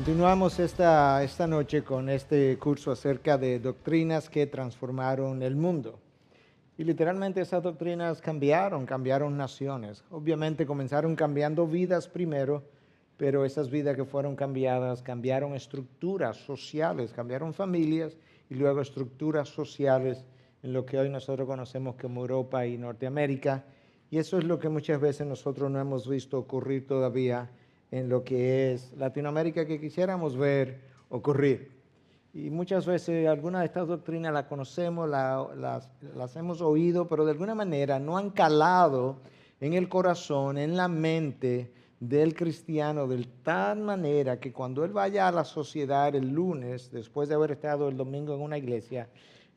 Continuamos esta noche con este curso acerca de doctrinas que transformaron el mundo. Y literalmente esas doctrinas cambiaron naciones. Obviamente comenzaron cambiando vidas primero, pero esas vidas que fueron cambiadas cambiaron estructuras sociales, cambiaron familias y luego estructuras sociales en lo que hoy nosotros conocemos como Europa y Norteamérica. Y eso es lo que muchas veces nosotros no hemos visto ocurrir todavía en lo que es Latinoamérica, que quisiéramos ver ocurrir. Y muchas veces algunas de estas doctrinas las conocemos, las hemos oído, pero de alguna manera no han calado en el corazón, en la mente del cristiano, de tal manera que cuando él vaya a la sociedad el lunes, después de haber estado el domingo en una iglesia,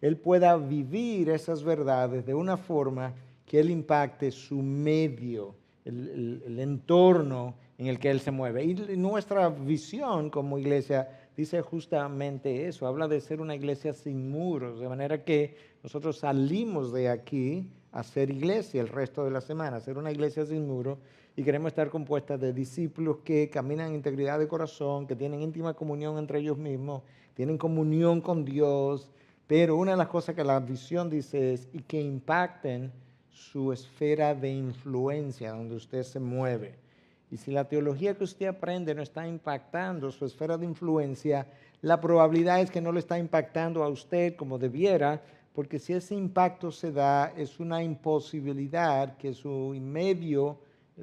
él pueda vivir esas verdades de una forma que él impacte su medio, el entorno en el que él se mueve. Y nuestra visión como iglesia dice justamente eso, habla de ser una iglesia sin muros, de manera que nosotros salimos de aquí a ser iglesia el resto de la semana, ser una iglesia sin muros, y queremos estar compuesta de discípulos que caminan en integridad de corazón, que tienen íntima comunión entre ellos mismos, tienen comunión con Dios, pero una de las cosas que la visión dice es y que impacten su esfera de influencia donde usted se mueve. Y si la teología que usted aprende no está impactando su esfera de influencia, la probabilidad es que no le está impactando a usted como debiera, porque si ese impacto se da, es una imposibilidad que su medio,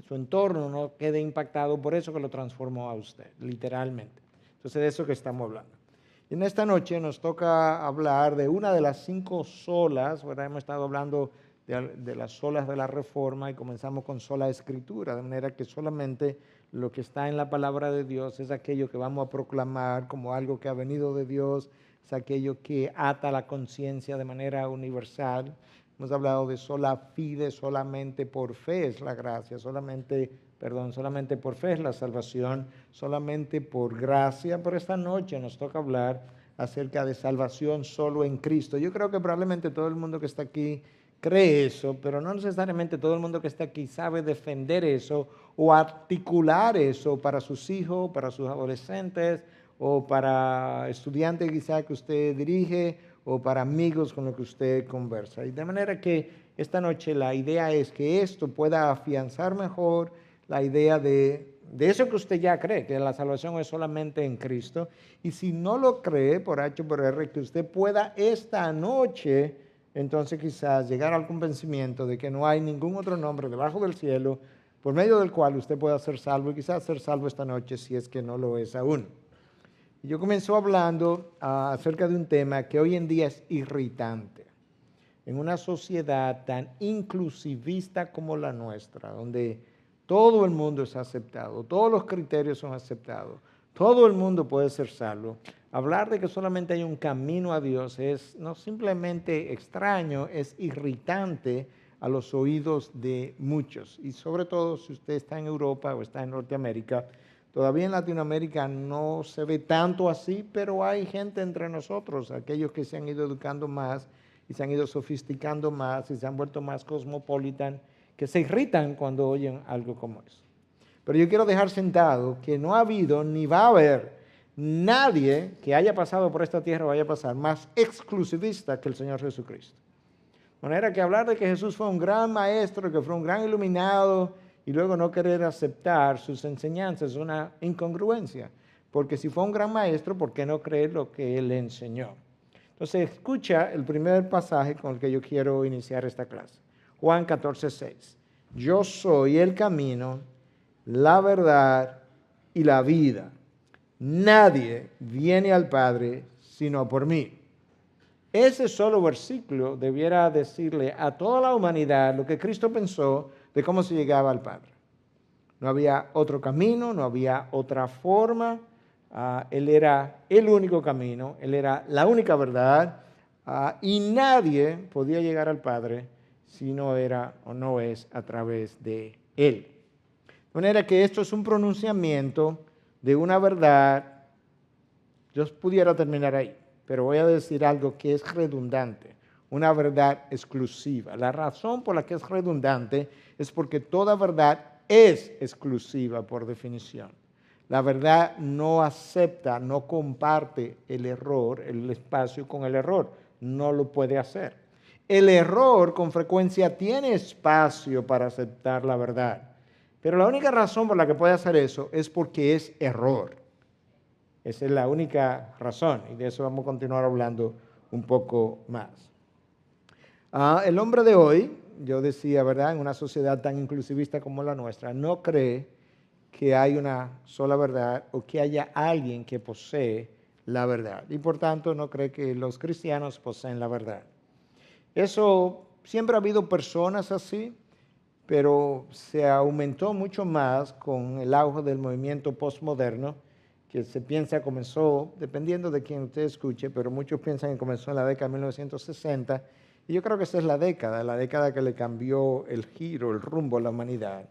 su entorno no quede impactado, por eso que lo transformó a usted, literalmente. Entonces de eso que estamos hablando. Y en esta noche nos toca hablar de una de las 5 solas, ¿verdad? Hemos estado hablando de las solas de la Reforma y comenzamos con sola escritura, de manera que solamente lo que está en la palabra de Dios es aquello que vamos a proclamar como algo que ha venido de Dios, es aquello que ata la conciencia de manera universal. Hemos hablado de sola fide, solamente por fe es la gracia, solamente por fe es la salvación, solamente por gracia. Pero esta noche nos toca hablar acerca de salvación solo en Cristo. Yo creo que probablemente todo el mundo que está aquí cree eso, pero no necesariamente todo el mundo que está aquí sabe defender eso o articular eso para sus hijos, para sus adolescentes o para estudiantes quizá que usted dirige o para amigos con los que usted conversa. Y de manera que esta noche la idea es que esto pueda afianzar mejor la idea de eso que usted ya cree, que la salvación es solamente en Cristo. Y si no lo cree, por H o por R, que usted pueda esta noche entonces quizás llegar al convencimiento de que no hay ningún otro nombre debajo del cielo por medio del cual usted pueda ser salvo y quizás ser salvo esta noche si es que no lo es aún. Y yo comienzo hablando acerca de un tema que hoy en día es irritante. En una sociedad tan inclusivista como la nuestra, donde todo el mundo es aceptado, todos los criterios son aceptados, todo el mundo puede ser salvo. Hablar de que solamente hay un camino a Dios es no simplemente extraño, es irritante a los oídos de muchos. Y sobre todo si usted está en Europa o está en Norteamérica, todavía en Latinoamérica no se ve tanto así, pero hay gente entre nosotros, aquellos que se han ido educando más y se han ido sofisticando más y se han vuelto más cosmopolitan, que se irritan cuando oyen algo como eso. Pero yo quiero dejar sentado que no ha habido ni va a haber nadie que haya pasado por esta tierra o vaya a pasar más exclusivista que el Señor Jesucristo. De manera que hablar de que Jesús fue un gran maestro, que fue un gran iluminado, y luego no querer aceptar sus enseñanzas es una incongruencia. Porque si fue un gran maestro, ¿por qué no creer lo que él enseñó? Entonces, escucha el primer pasaje con el que yo quiero iniciar esta clase. Juan 14:6. Yo soy el camino, la verdad y la vida. Nadie viene al Padre sino por mí. Ese solo versículo debiera decirle a toda la humanidad lo que Cristo pensó de cómo se llegaba al Padre. No había otro camino, no había otra forma. Él era el único camino, Él era la única verdad, y nadie podía llegar al Padre si no era o no es a través de Él. De manera que esto es un pronunciamiento de una verdad. Yo pudiera terminar ahí, pero voy a decir algo que es redundante, una verdad exclusiva. La razón por la que es redundante es porque toda verdad es exclusiva por definición. La verdad no acepta, no comparte el error, el espacio con el error. No lo puede hacer. El error con frecuencia tiene espacio para aceptar la verdad. Pero la única razón por la que puede hacer eso es porque es error. Esa es la única razón. Y de eso vamos a continuar hablando un poco más. El hombre de hoy, yo decía, ¿verdad? En una sociedad tan inclusivista como la nuestra, no cree que hay una sola verdad o que haya alguien que posee la verdad. Y por tanto no cree que los cristianos poseen la verdad. Eso, siempre ha habido personas así, pero se aumentó mucho más con el auge del movimiento postmoderno, que se piensa comenzó, dependiendo de quién usted escuche, pero muchos piensan que comenzó en la década de 1960, y yo creo que esa es la década que le cambió el giro, el rumbo a la humanidad.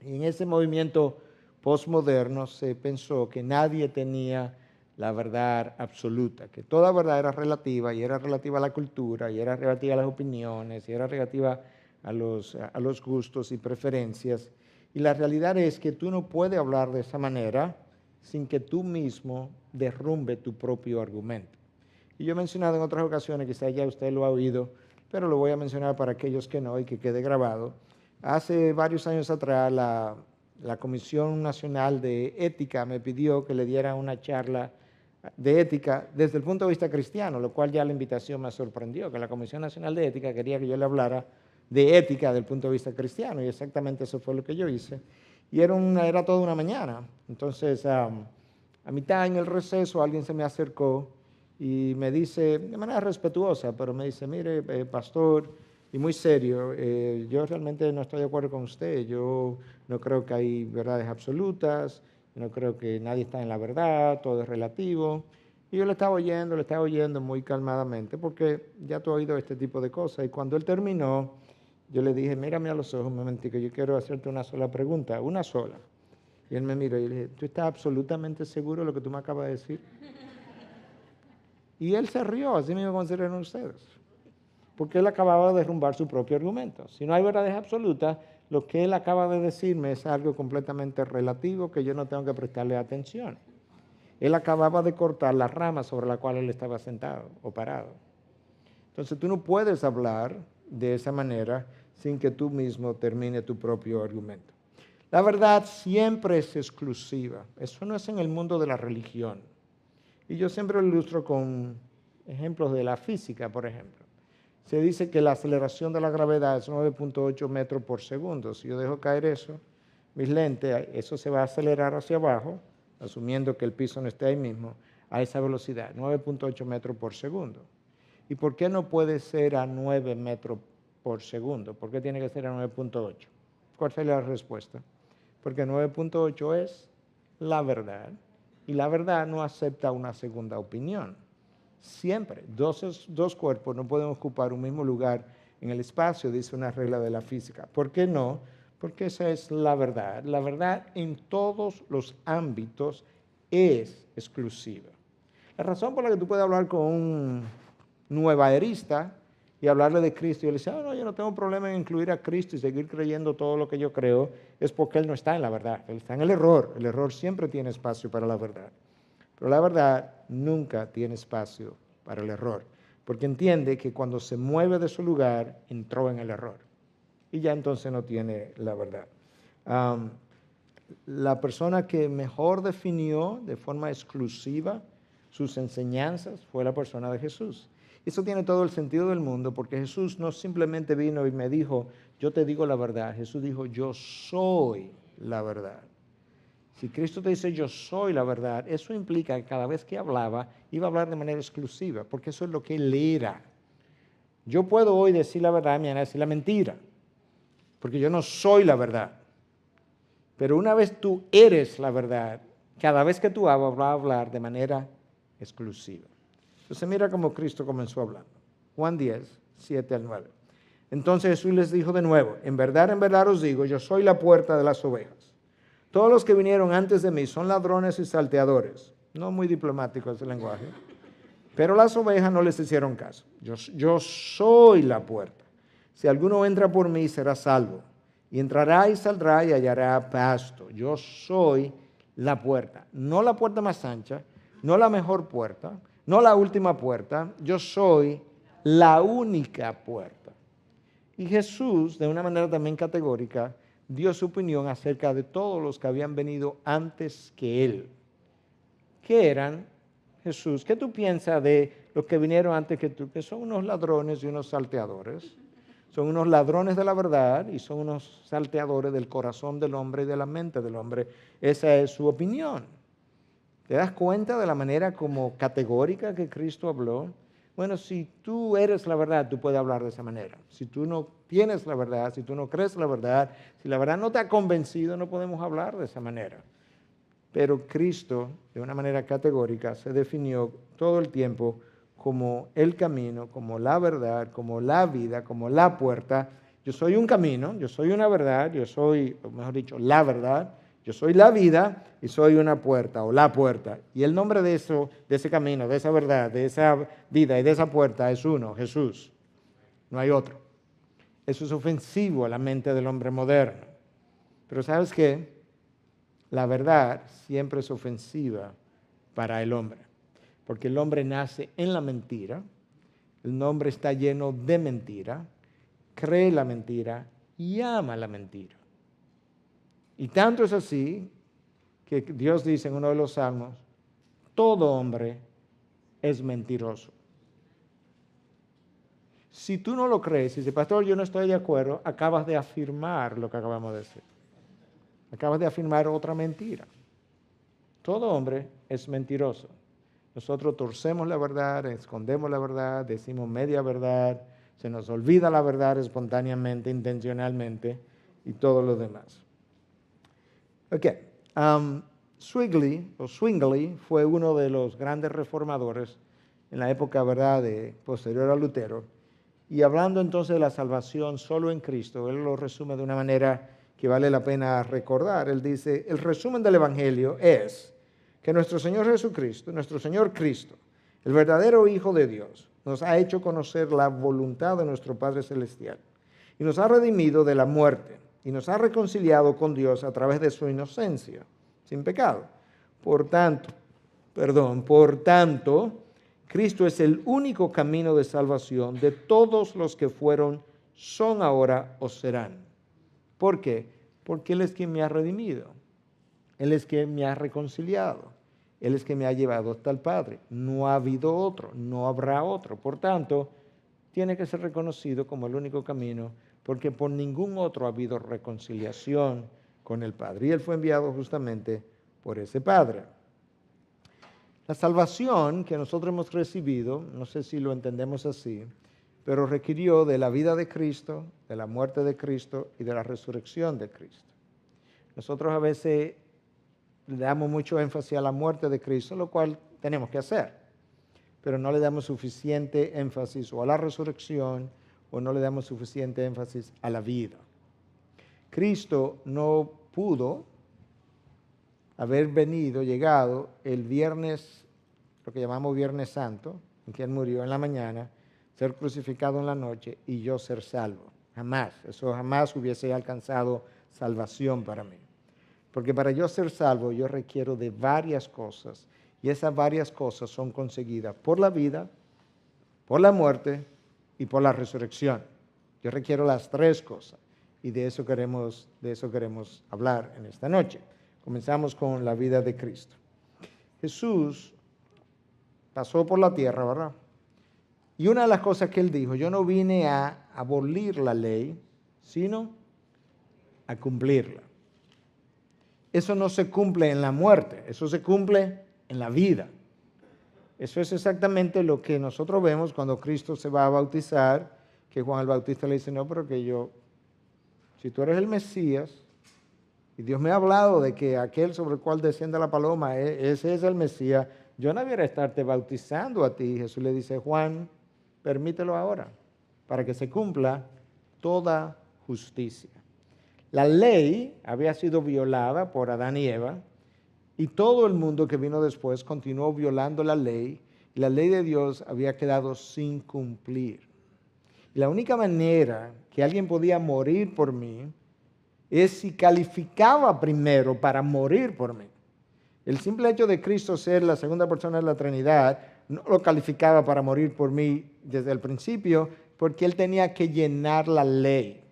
Y en ese movimiento postmoderno se pensó que nadie tenía la verdad absoluta, que toda verdad era relativa, y era relativa a la cultura, y era relativa a las opiniones, y era relativa a los gustos y preferencias. Y la realidad es que tú no puedes hablar de esa manera sin que tú mismo derrumbe tu propio argumento. Y yo he mencionado en otras ocasiones, quizá ya usted lo ha oído, pero lo voy a mencionar para aquellos que no y que quede grabado. Hace varios años atrás, la Comisión Nacional de Ética me pidió que le diera una charla de ética desde el punto de vista cristiano, lo cual ya la invitación me sorprendió, que la Comisión Nacional de Ética quería que yo le hablara de ética desde el punto de vista cristiano, y exactamente eso fue lo que yo hice. Y era toda una mañana. Entonces, a mitad en el receso, alguien se me acercó y me dice, de manera respetuosa, pero me dice, mire, pastor, y muy serio, yo realmente no estoy de acuerdo con usted, yo no creo que hay verdades absolutas, no creo que nadie está en la verdad, todo es relativo. Y yo le estaba oyendo muy calmadamente, porque ya tú has oído este tipo de cosas. Y cuando él terminó, yo le dije, mírame a los ojos un momentico, yo quiero hacerte una sola pregunta, una sola. Y él me miró y le dije, ¿tú estás absolutamente seguro de lo que tú me acabas de decir? Y él se rió, así mismo como se rieron ustedes, porque él acababa de derrumbar su propio argumento. Si no hay verdades absolutas, lo que él acaba de decirme es algo completamente relativo que yo no tengo que prestarle atención. Él acababa de cortar la rama sobre la cual él estaba sentado o parado. Entonces tú no puedes hablar de esa manera sin que tú mismo termine tu propio argumento. La verdad siempre es exclusiva. Eso no es en el mundo de la religión. Y yo siempre lo ilustro con ejemplos de la física, por ejemplo. Se dice que la aceleración de la gravedad es 9.8 metros por segundo. Si yo dejo caer eso, mis lentes, eso se va a acelerar hacia abajo, asumiendo que el piso no esté ahí mismo, a esa velocidad, 9.8 metros por segundo. ¿Y por qué no puede ser a 9 metros por segundo? ¿Por qué tiene que ser a 9.8? ¿Cuál sería la respuesta? Porque 9.8 es la verdad, y la verdad no acepta una segunda opinión. Siempre, dos cuerpos no pueden ocupar un mismo lugar en el espacio, dice una regla de la física. ¿Por qué no? Porque esa es la verdad. La verdad en todos los ámbitos es exclusiva. La razón por la que tú puedes hablar con un nuevaerista y hablarle de Cristo y él dice, no, yo no tengo problema en incluir a Cristo y seguir creyendo todo lo que yo creo, es porque él no está en la verdad, él está en el error. El error siempre tiene espacio para la verdad. Pero la verdad nunca tiene espacio para el error, porque entiende que cuando se mueve de su lugar, entró en el error. Y ya entonces no tiene la verdad. La persona que mejor definió de forma exclusiva sus enseñanzas fue la persona de Jesús. Eso tiene todo el sentido del mundo, porque Jesús no simplemente vino y me dijo, yo te digo la verdad. Jesús dijo, yo soy la verdad. Si Cristo te dice yo soy la verdad, eso implica que cada vez que hablaba, iba a hablar de manera exclusiva, porque eso es lo que él era. Yo puedo hoy decir la verdad y mañana decir la mentira, porque yo no soy la verdad. Pero una vez tú eres la verdad, cada vez que tú hablas, vas a hablar de manera exclusiva. Entonces mira cómo Cristo comenzó hablando. Juan 10, 7 al 9. Entonces Jesús les dijo de nuevo, en verdad os digo, yo soy la puerta de las ovejas. Todos los que vinieron antes de mí son ladrones y salteadores. No muy diplomático ese lenguaje. Pero las ovejas no les hicieron caso. Yo soy la puerta. Si alguno entra por mí, será salvo. Y entrará y saldrá y hallará pasto. Yo soy la puerta. No la puerta más ancha, no la mejor puerta, no la última puerta. Yo soy la única puerta. Y Jesús, de una manera también categórica, dio su opinión acerca de todos los que habían venido antes que Él. ¿Qué eran, Jesús? ¿Qué tú piensas de los que vinieron antes que tú? Que son unos ladrones y unos salteadores. Son unos ladrones de la verdad y son unos salteadores del corazón del hombre y de la mente del hombre. Esa es su opinión. ¿Te das cuenta de la manera como categórica que Cristo habló? Bueno, si tú eres la verdad, tú puedes hablar de esa manera. Si tú no tienes la verdad, si tú no crees la verdad, si la verdad no te ha convencido, no podemos hablar de esa manera. Pero Cristo, de una manera categórica, se definió todo el tiempo como el camino, como la verdad, como la vida, como la puerta. Yo soy un camino, yo soy una verdad, yo soy, o mejor dicho, la verdad, yo soy la vida y soy una puerta o la puerta. Y el nombre de eso, de ese camino, de esa verdad, de esa vida y de esa puerta es uno, Jesús. No hay otro. Eso es ofensivo a la mente del hombre moderno. Pero ¿sabes qué? La verdad siempre es ofensiva para el hombre, porque el hombre nace en la mentira, el hombre está lleno de mentira, cree la mentira y ama la mentira. Y tanto es así que Dios dice en uno de los salmos, todo hombre es mentiroso. Si tú no lo crees, si dices, pastor, yo no estoy de acuerdo, acabas de afirmar lo que acabamos de decir. Acabas de afirmar otra mentira. Todo hombre es mentiroso. Nosotros torcemos la verdad, escondemos la verdad, decimos media verdad, se nos olvida la verdad espontáneamente, intencionalmente y todo lo demás. Ok. Zwingli fue uno de los grandes reformadores en la época, ¿verdad?, posterior a Lutero. Y hablando entonces de la salvación solo en Cristo, él lo resume de una manera que vale la pena recordar. Él dice, el resumen del Evangelio es que nuestro Señor Jesucristo, nuestro Señor Cristo, el verdadero Hijo de Dios, nos ha hecho conocer la voluntad de nuestro Padre Celestial y nos ha redimido de la muerte y nos ha reconciliado con Dios a través de su inocencia, sin pecado. Por tanto, Cristo es el único camino de salvación de todos los que fueron, son ahora o serán. ¿Por qué? Porque Él es quien me ha redimido. Él es quien me ha reconciliado. Él es quien me ha llevado hasta el Padre. No ha habido otro, no habrá otro. Por tanto, tiene que ser reconocido como el único camino, porque por ningún otro ha habido reconciliación con el Padre. Y Él fue enviado justamente por ese Padre. La salvación que nosotros hemos recibido, no sé si lo entendemos así, pero requirió de la vida de Cristo, de la muerte de Cristo y de la resurrección de Cristo. Nosotros a veces le damos mucho énfasis a la muerte de Cristo, lo cual tenemos que hacer, pero no le damos suficiente énfasis o a la resurrección o no le damos suficiente énfasis a la vida. Cristo no pudo haber llegado el viernes, lo que llamamos Viernes Santo, en que Él murió en la mañana, ser crucificado en la noche y yo ser salvo. Jamás, eso jamás hubiese alcanzado salvación para mí. Porque para yo ser salvo yo requiero de varias cosas y esas varias cosas son conseguidas por la vida, por la muerte y por la resurrección. Yo requiero las tres cosas y de eso queremos hablar en esta noche. Comenzamos con la vida de Cristo. Jesús pasó por la tierra, ¿verdad? Y una de las cosas que Él dijo, yo no vine a abolir la ley, sino a cumplirla. Eso no se cumple en la muerte, eso se cumple en la vida. Eso es exactamente lo que nosotros vemos cuando Cristo se va a bautizar, que Juan el Bautista le dice, no, pero que si tú eres el Mesías, y Dios me ha hablado de que aquel sobre el cual desciende la paloma, ese es el Mesías, yo no debiera estarte bautizando a ti. Jesús le dice, Juan, permítelo ahora, para que se cumpla toda justicia. La ley había sido violada por Adán y Eva, y todo el mundo que vino después continuó violando la ley, y la ley de Dios había quedado sin cumplir. Y la única manera que alguien podía morir por mí es si calificaba primero para morir por mí. El simple hecho de Cristo ser la segunda persona de la Trinidad no lo calificaba para morir por mí desde el principio, porque Él tenía que llenar la ley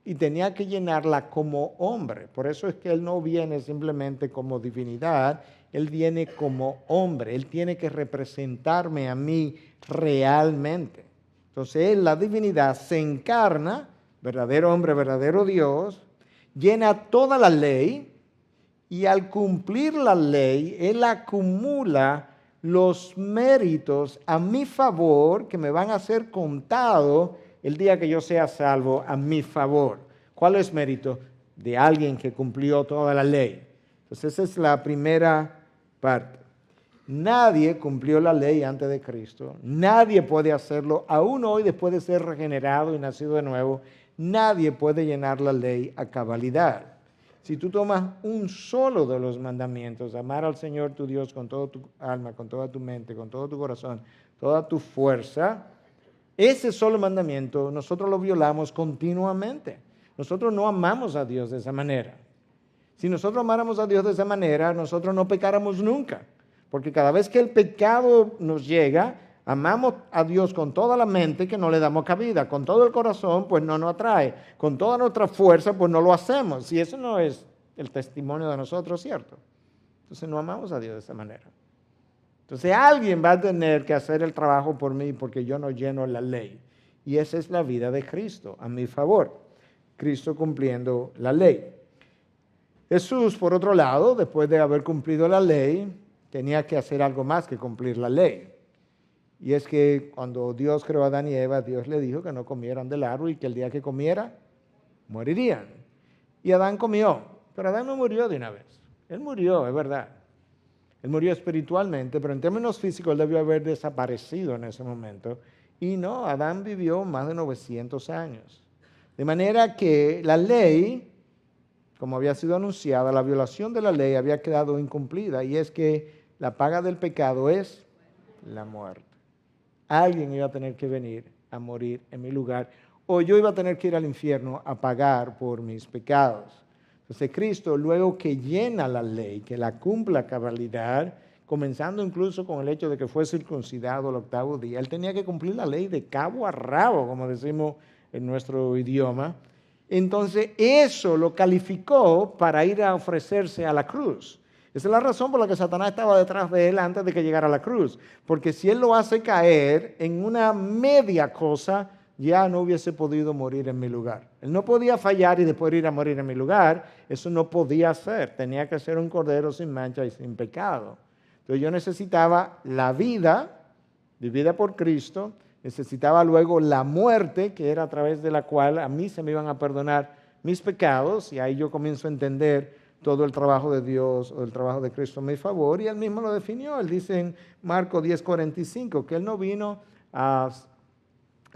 y tenía que llenarla como hombre. Por eso es que Él no viene simplemente como divinidad, Él viene como hombre. Él tiene que representarme a mí realmente. Entonces Él, la divinidad, se encarna, verdadero hombre, verdadero Dios, llena toda la ley y al cumplir la ley, Él acumula los méritos a mi favor que me van a ser contados el día que yo sea salvo a mi favor. ¿Cuál es mérito? De alguien que cumplió toda la ley. Entonces esa es la primera parte. Nadie cumplió la ley antes de Cristo. Nadie puede hacerlo. Aún hoy, después de ser regenerado y nacido de nuevo, nadie puede llenar la ley a cabalidad. Si tú tomas un solo de los mandamientos, amar al Señor tu Dios con toda tu alma, con toda tu mente, con todo tu corazón, toda tu fuerza, ese solo mandamiento nosotros lo violamos continuamente. Nosotros no amamos a Dios de esa manera. Si nosotros amáramos a Dios de esa manera, nosotros no pecáramos nunca. Porque cada vez que el pecado nos llega, amamos a Dios con toda la mente que no le damos cabida. Con todo el corazón, pues no nos atrae. Con toda nuestra fuerza, pues no lo hacemos. Y eso no es el testimonio de nosotros, ¿cierto? Entonces no amamos a Dios de esa manera. Entonces alguien va a tener que hacer el trabajo por mí porque yo no lleno la ley. Y esa es la vida de Cristo, a mi favor. Cristo cumpliendo la ley. Jesús, por otro lado, después de haber cumplido la ley, tenía que hacer algo más que cumplir la ley. Y es que cuando Dios creó a Adán y Eva, Dios le dijo que no comieran del árbol y que el día que comiera, morirían. Y Adán comió, pero Adán no murió de una vez. Él murió, es verdad. Él murió espiritualmente, pero en términos físicos él debió haber desaparecido en ese momento. Y no, Adán vivió más de 900 años. De manera que la ley, como había sido anunciada, la violación de la ley había quedado incumplida. Y es que la paga del pecado es la muerte. Alguien iba a tener que venir a morir en mi lugar, o yo iba a tener que ir al infierno a pagar por mis pecados. Entonces Cristo, luego que llena la ley, que la cumpla a cabalidad, comenzando incluso con el hecho de que fue circuncidado el octavo día, Él tenía que cumplir la ley de cabo a rabo, como decimos en nuestro idioma. Entonces eso lo calificó para ir a ofrecerse a la cruz. Esa es la razón por la que Satanás estaba detrás de él antes de que llegara a la cruz. Porque si él lo hace caer en una media cosa, ya no hubiese podido morir en mi lugar. Él no podía fallar y después ir a morir en mi lugar. Eso no podía ser. Tenía que ser un cordero sin mancha y sin pecado. Entonces yo necesitaba la vida, vivida por Cristo. Necesitaba luego la muerte, que era a través de la cual a mí se me iban a perdonar mis pecados. Y ahí yo comienzo a entender todo el trabajo de Dios o el trabajo de Cristo a mi favor, y Él mismo lo definió. Él dice en Marcos 10:45 que Él no vino a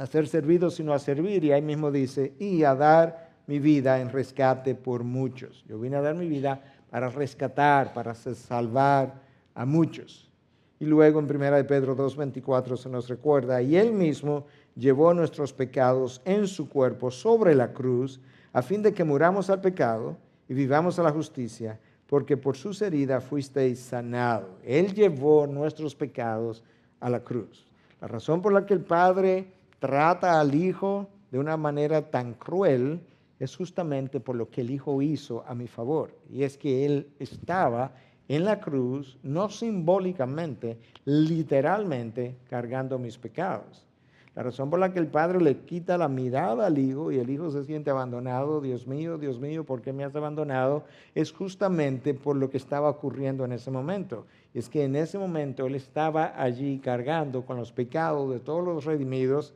ser servido sino a servir, y ahí mismo dice, y a dar mi vida en rescate por muchos. Yo vine a dar mi vida para rescatar, para salvar a muchos. Y luego en 1 de Pedro 2:24 se nos recuerda, y Él mismo llevó nuestros pecados en su cuerpo sobre la cruz, a fin de que muramos al pecado y vivamos a la justicia, porque por sus heridas fuisteis sanados. Él llevó nuestros pecados a la cruz. La razón por la que el Padre trata al Hijo de una manera tan cruel es justamente por lo que el Hijo hizo a mi favor. Y es que Él estaba en la cruz, no simbólicamente, literalmente cargando mis pecados. La razón por la que el Padre le quita la mirada al Hijo y el Hijo se siente abandonado, Dios mío, ¿por qué me has abandonado? Es justamente por lo que estaba ocurriendo en ese momento. Es que en ese momento Él estaba allí cargando con los pecados de todos los redimidos,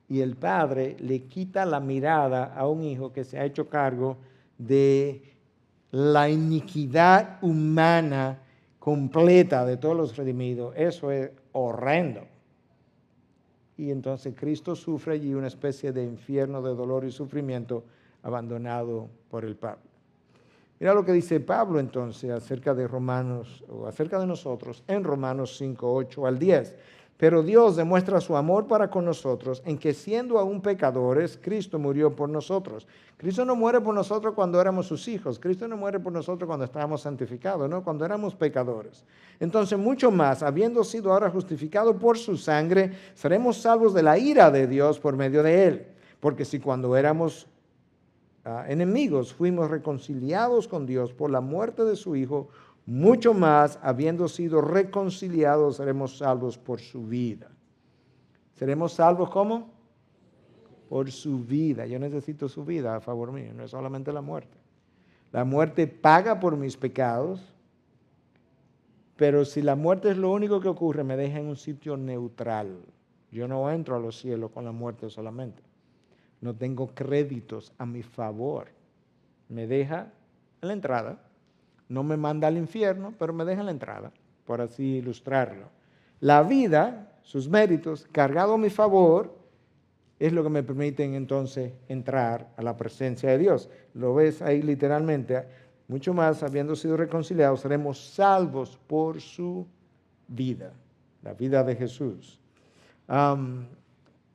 y el Padre le quita la mirada a un Hijo que se ha hecho cargo de la iniquidad humana completa de todos los redimidos. Eso es horrendo. Y entonces Cristo sufre allí una especie de infierno de dolor y sufrimiento, abandonado por el Padre. Mira lo que dice Pablo entonces acerca de Romanos, o acerca de nosotros, en Romanos 5:8 al 10. Pero Dios demuestra su amor para con nosotros en que siendo aún pecadores, Cristo murió por nosotros. Cristo no muere por nosotros cuando éramos sus hijos. Cristo no muere por nosotros cuando estábamos santificados, no, cuando éramos pecadores. Entonces, mucho más, habiendo sido ahora justificados por su sangre, seremos salvos de la ira de Dios por medio de él. Porque si cuando éramos enemigos fuimos reconciliados con Dios por la muerte de su Hijo, mucho más, habiendo sido reconciliados, seremos salvos por su vida. ¿Seremos salvos cómo? Por su vida. Yo necesito su vida a favor mío, no es solamente la muerte. La muerte paga por mis pecados, pero si la muerte es lo único que ocurre, me deja en un sitio neutral. Yo no entro a los cielos con la muerte solamente. No tengo créditos a mi favor. Me deja en la entrada. No me manda al infierno, pero me deja en la entrada, por así ilustrarlo. La vida, sus méritos, cargado a mi favor, es lo que me permiten entonces entrar a la presencia de Dios. Lo ves ahí literalmente. Mucho más, habiendo sido reconciliados, seremos salvos por su vida, la vida de Jesús.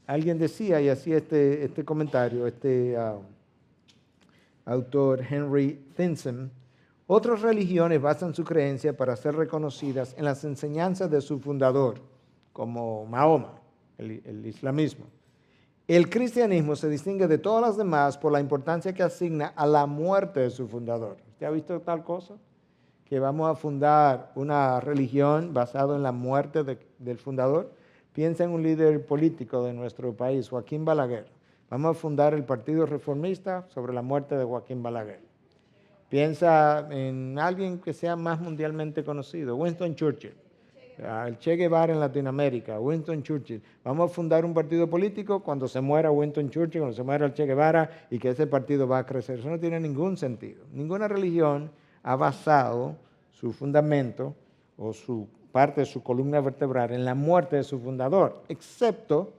Alguien decía, y hacía este comentario, autor Henry Thinson: otras religiones basan su creencia para ser reconocidas en las enseñanzas de su fundador, como Mahoma, el islamismo. El cristianismo se distingue de todas las demás por la importancia que asigna a la muerte de su fundador. ¿Usted ha visto tal cosa? Que vamos a fundar una religión basada en la muerte del fundador. Piensa en un líder político de nuestro país, Joaquín Balaguer. Vamos a fundar el Partido Reformista sobre la muerte de Joaquín Balaguer. Piensa en alguien que sea más mundialmente conocido, Winston Churchill, el Che Guevara en Latinoamérica, Winston Churchill. Vamos a fundar un partido político cuando se muera Winston Churchill, cuando se muera el Che Guevara, y que ese partido va a crecer. Eso no tiene ningún sentido. Ninguna religión ha basado su fundamento o su parte de su columna vertebral en la muerte de su fundador, excepto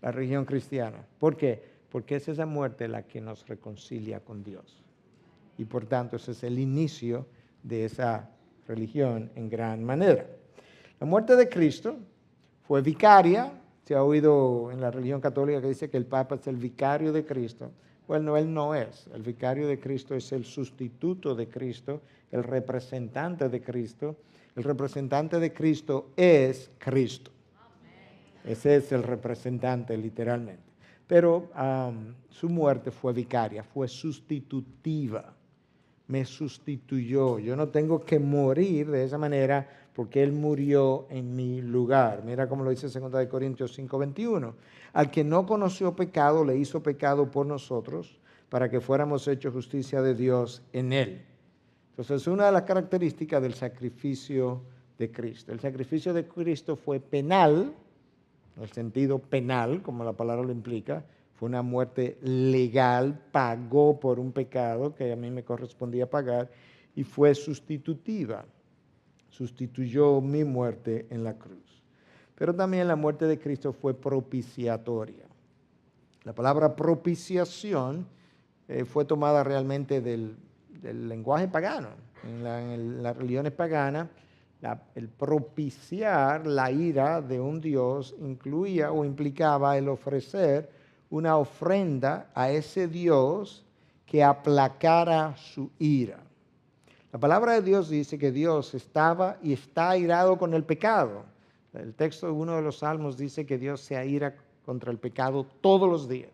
la religión cristiana. ¿Por qué? Porque es esa muerte la que nos reconcilia con Dios. Y por tanto, ese es el inicio de esa religión en gran manera. La muerte de Cristo fue vicaria. Se ha oído en la religión católica que dice que el Papa es el vicario de Cristo. Bueno, él no es. El vicario de Cristo es el sustituto de Cristo, el representante de Cristo. El representante de Cristo es Cristo. Ese es el representante literalmente. Pero su muerte fue vicaria, fue sustitutiva. Me sustituyó. Yo no tengo que morir de esa manera porque Él murió en mi lugar. Mira cómo lo dice 2 Corintios 5:21. Al que no conoció pecado, le hizo pecado por nosotros, para que fuéramos hechos justicia de Dios en Él. Entonces, una de las características del sacrificio de Cristo. El sacrificio de Cristo fue penal, en el sentido penal, como la palabra lo implica. Fue una muerte legal, pagó por un pecado que a mí me correspondía pagar, y fue sustitutiva. Sustituyó mi muerte en la cruz. Pero también la muerte de Cristo fue propiciatoria. La palabra propiciación fue tomada realmente del lenguaje pagano. En las religiones paganas, el propiciar la ira de un Dios incluía o implicaba el ofrecer una ofrenda a ese Dios que aplacara su ira. La palabra de Dios dice que Dios estaba y está airado con el pecado. El texto de uno de los salmos dice que Dios se aira contra el pecado todos los días.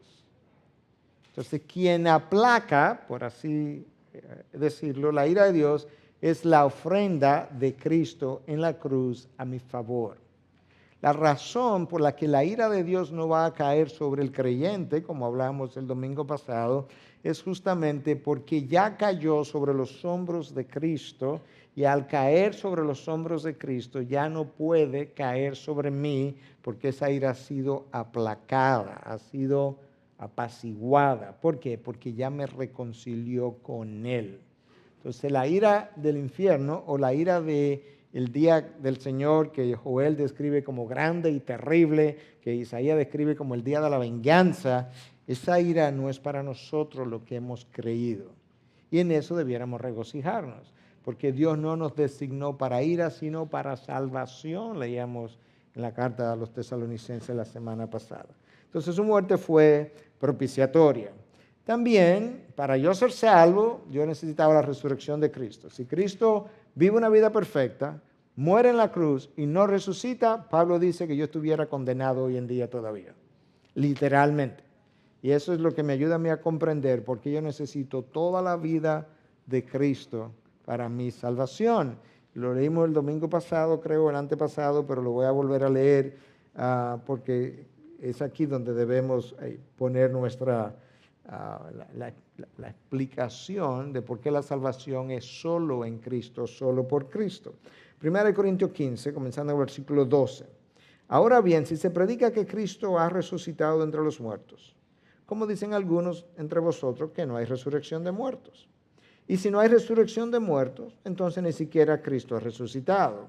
Entonces, quien aplaca, por así decirlo, la ira de Dios es la ofrenda de Cristo en la cruz a mi favor. La razón por la que la ira de Dios no va a caer sobre el creyente, como hablamos el domingo pasado, es justamente porque ya cayó sobre los hombros de Cristo, y al caer sobre los hombros de Cristo ya no puede caer sobre mí, porque esa ira ha sido aplacada, ha sido apaciguada. ¿Por qué? Porque ya me reconcilió con Él. Entonces, la ira del infierno o la ira del día del Señor, que Joel describe como grande y terrible, que Isaías describe como el día de la venganza, esa ira no es para nosotros lo que hemos creído. Y en eso debiéramos regocijarnos, porque Dios no nos designó para ira, sino para salvación, leíamos en la carta a los tesalonicenses la semana pasada. Entonces su muerte fue propiciatoria. También, para yo ser salvo, yo necesitaba la resurrección de Cristo. Si Cristo vive una vida perfecta, muere en la cruz y no resucita, Pablo dice que yo estuviera condenado hoy en día todavía, literalmente. Y eso es lo que me ayuda a mí a comprender por qué yo necesito toda la vida de Cristo para mi salvación. Lo leímos el domingo pasado, creo, el antepasado, pero lo voy a volver a leer porque es aquí donde debemos poner nuestra la explicación de por qué la salvación es solo en Cristo, solo por Cristo. 1 Corintios 15, comenzando en el versículo 12. Ahora bien, si se predica que Cristo ha resucitado de entre los muertos, ¿cómo dicen algunos entre vosotros que no hay resurrección de muertos? Y si no hay resurrección de muertos, entonces ni siquiera Cristo ha resucitado.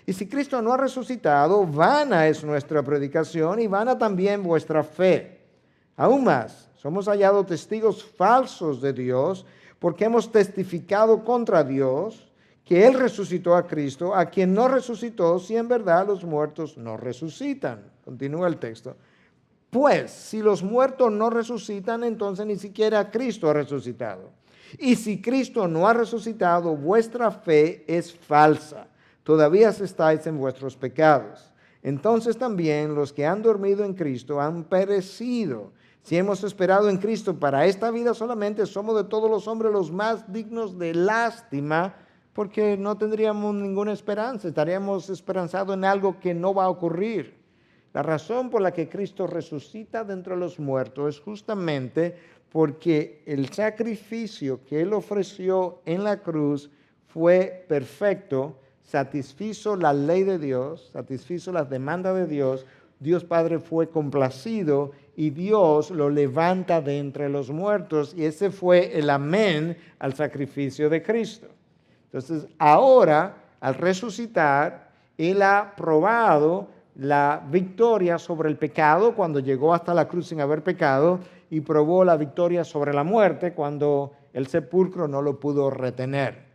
Y si Cristo no ha resucitado, vana es nuestra predicación y vana también vuestra fe. Aún más, somos hallados testigos falsos de Dios porque hemos testificado contra Dios que Él resucitó a Cristo, a quien no resucitó, si en verdad los muertos no resucitan. Continúa el texto. Pues, si los muertos no resucitan, entonces ni siquiera Cristo ha resucitado. Y si Cristo no ha resucitado, vuestra fe es falsa. Todavía estáis en vuestros pecados. Entonces también los que han dormido en Cristo han perecido. Si hemos esperado en Cristo para esta vida solamente, somos de todos los hombres los más dignos de lástima, porque no tendríamos ninguna esperanza. Estaríamos esperanzados en algo que no va a ocurrir. La razón por la que Cristo resucita de entre los muertos es justamente porque el sacrificio que Él ofreció en la cruz fue perfecto, satisfizo la ley de Dios, satisfizo las demandas de Dios. Dios Padre fue complacido y Dios lo levanta de entre los muertos, y ese fue el amén al sacrificio de Cristo. Entonces, ahora, al resucitar, Él ha probado la victoria sobre el pecado cuando llegó hasta la cruz sin haber pecado, y probó la victoria sobre la muerte cuando el sepulcro no lo pudo retener.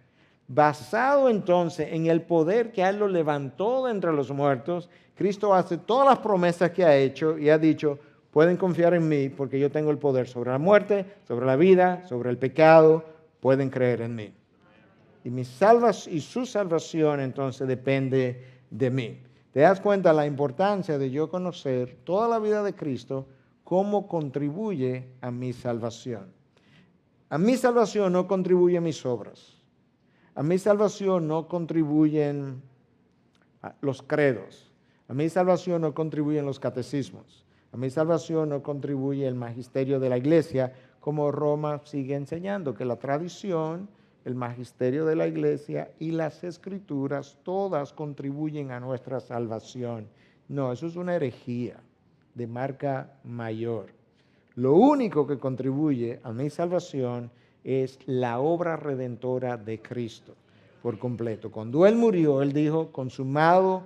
Basado entonces en el poder que a Él lo levantó de entre los muertos, Cristo hace todas las promesas que ha hecho y ha dicho: pueden confiar en mí porque yo tengo el poder sobre la muerte, sobre la vida, sobre el pecado, pueden creer en mí. Y su salvación entonces depende de mí. ¿Te das cuenta la importancia de yo conocer toda la vida de Cristo, cómo contribuye a mi salvación? A mi salvación no contribuyen mis obras. A mi salvación no contribuyen los credos. A mi salvación no contribuyen los catecismos. A mi salvación no contribuye el magisterio de la iglesia, como Roma sigue enseñando, que la tradición, el magisterio de la iglesia y las escrituras todas contribuyen a nuestra salvación. No, eso es una herejía de marca mayor. Lo único que contribuye a mi salvación es la obra redentora de Cristo por completo. Cuando Él murió, Él dijo: consumado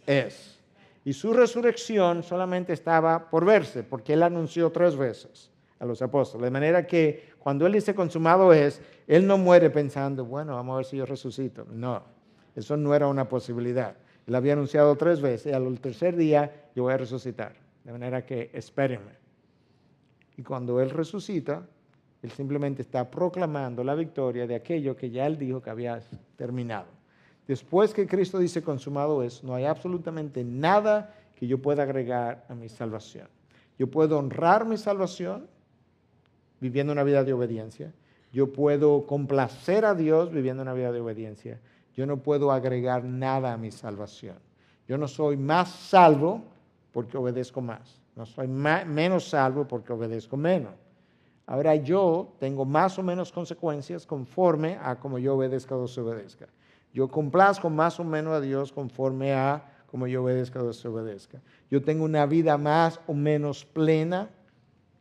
es. Y su resurrección solamente estaba por verse, porque Él anunció 3 veces a los apóstoles. De manera que cuando Él dice consumado es, Él no muere pensando: bueno, vamos a ver si yo resucito. No, eso no era una posibilidad. Él había anunciado 3 veces, y al tercer día yo voy a resucitar. De manera que espérenme. Y cuando Él resucita, Él simplemente está proclamando la victoria de aquello que ya Él dijo que había terminado. Después que Cristo dice consumado es, no hay absolutamente nada que yo pueda agregar a mi salvación. Yo puedo honrar mi salvación viviendo una vida de obediencia. Yo puedo complacer a Dios viviendo una vida de obediencia. Yo no puedo agregar nada a mi salvación. Yo no soy más salvo porque obedezco más. No soy menos salvo porque obedezco menos. Ahora yo tengo más o menos consecuencias conforme a como yo obedezca o desobedezca. Yo complazco más o menos a Dios conforme a como yo obedezca o desobedezca. Yo tengo una vida más o menos plena.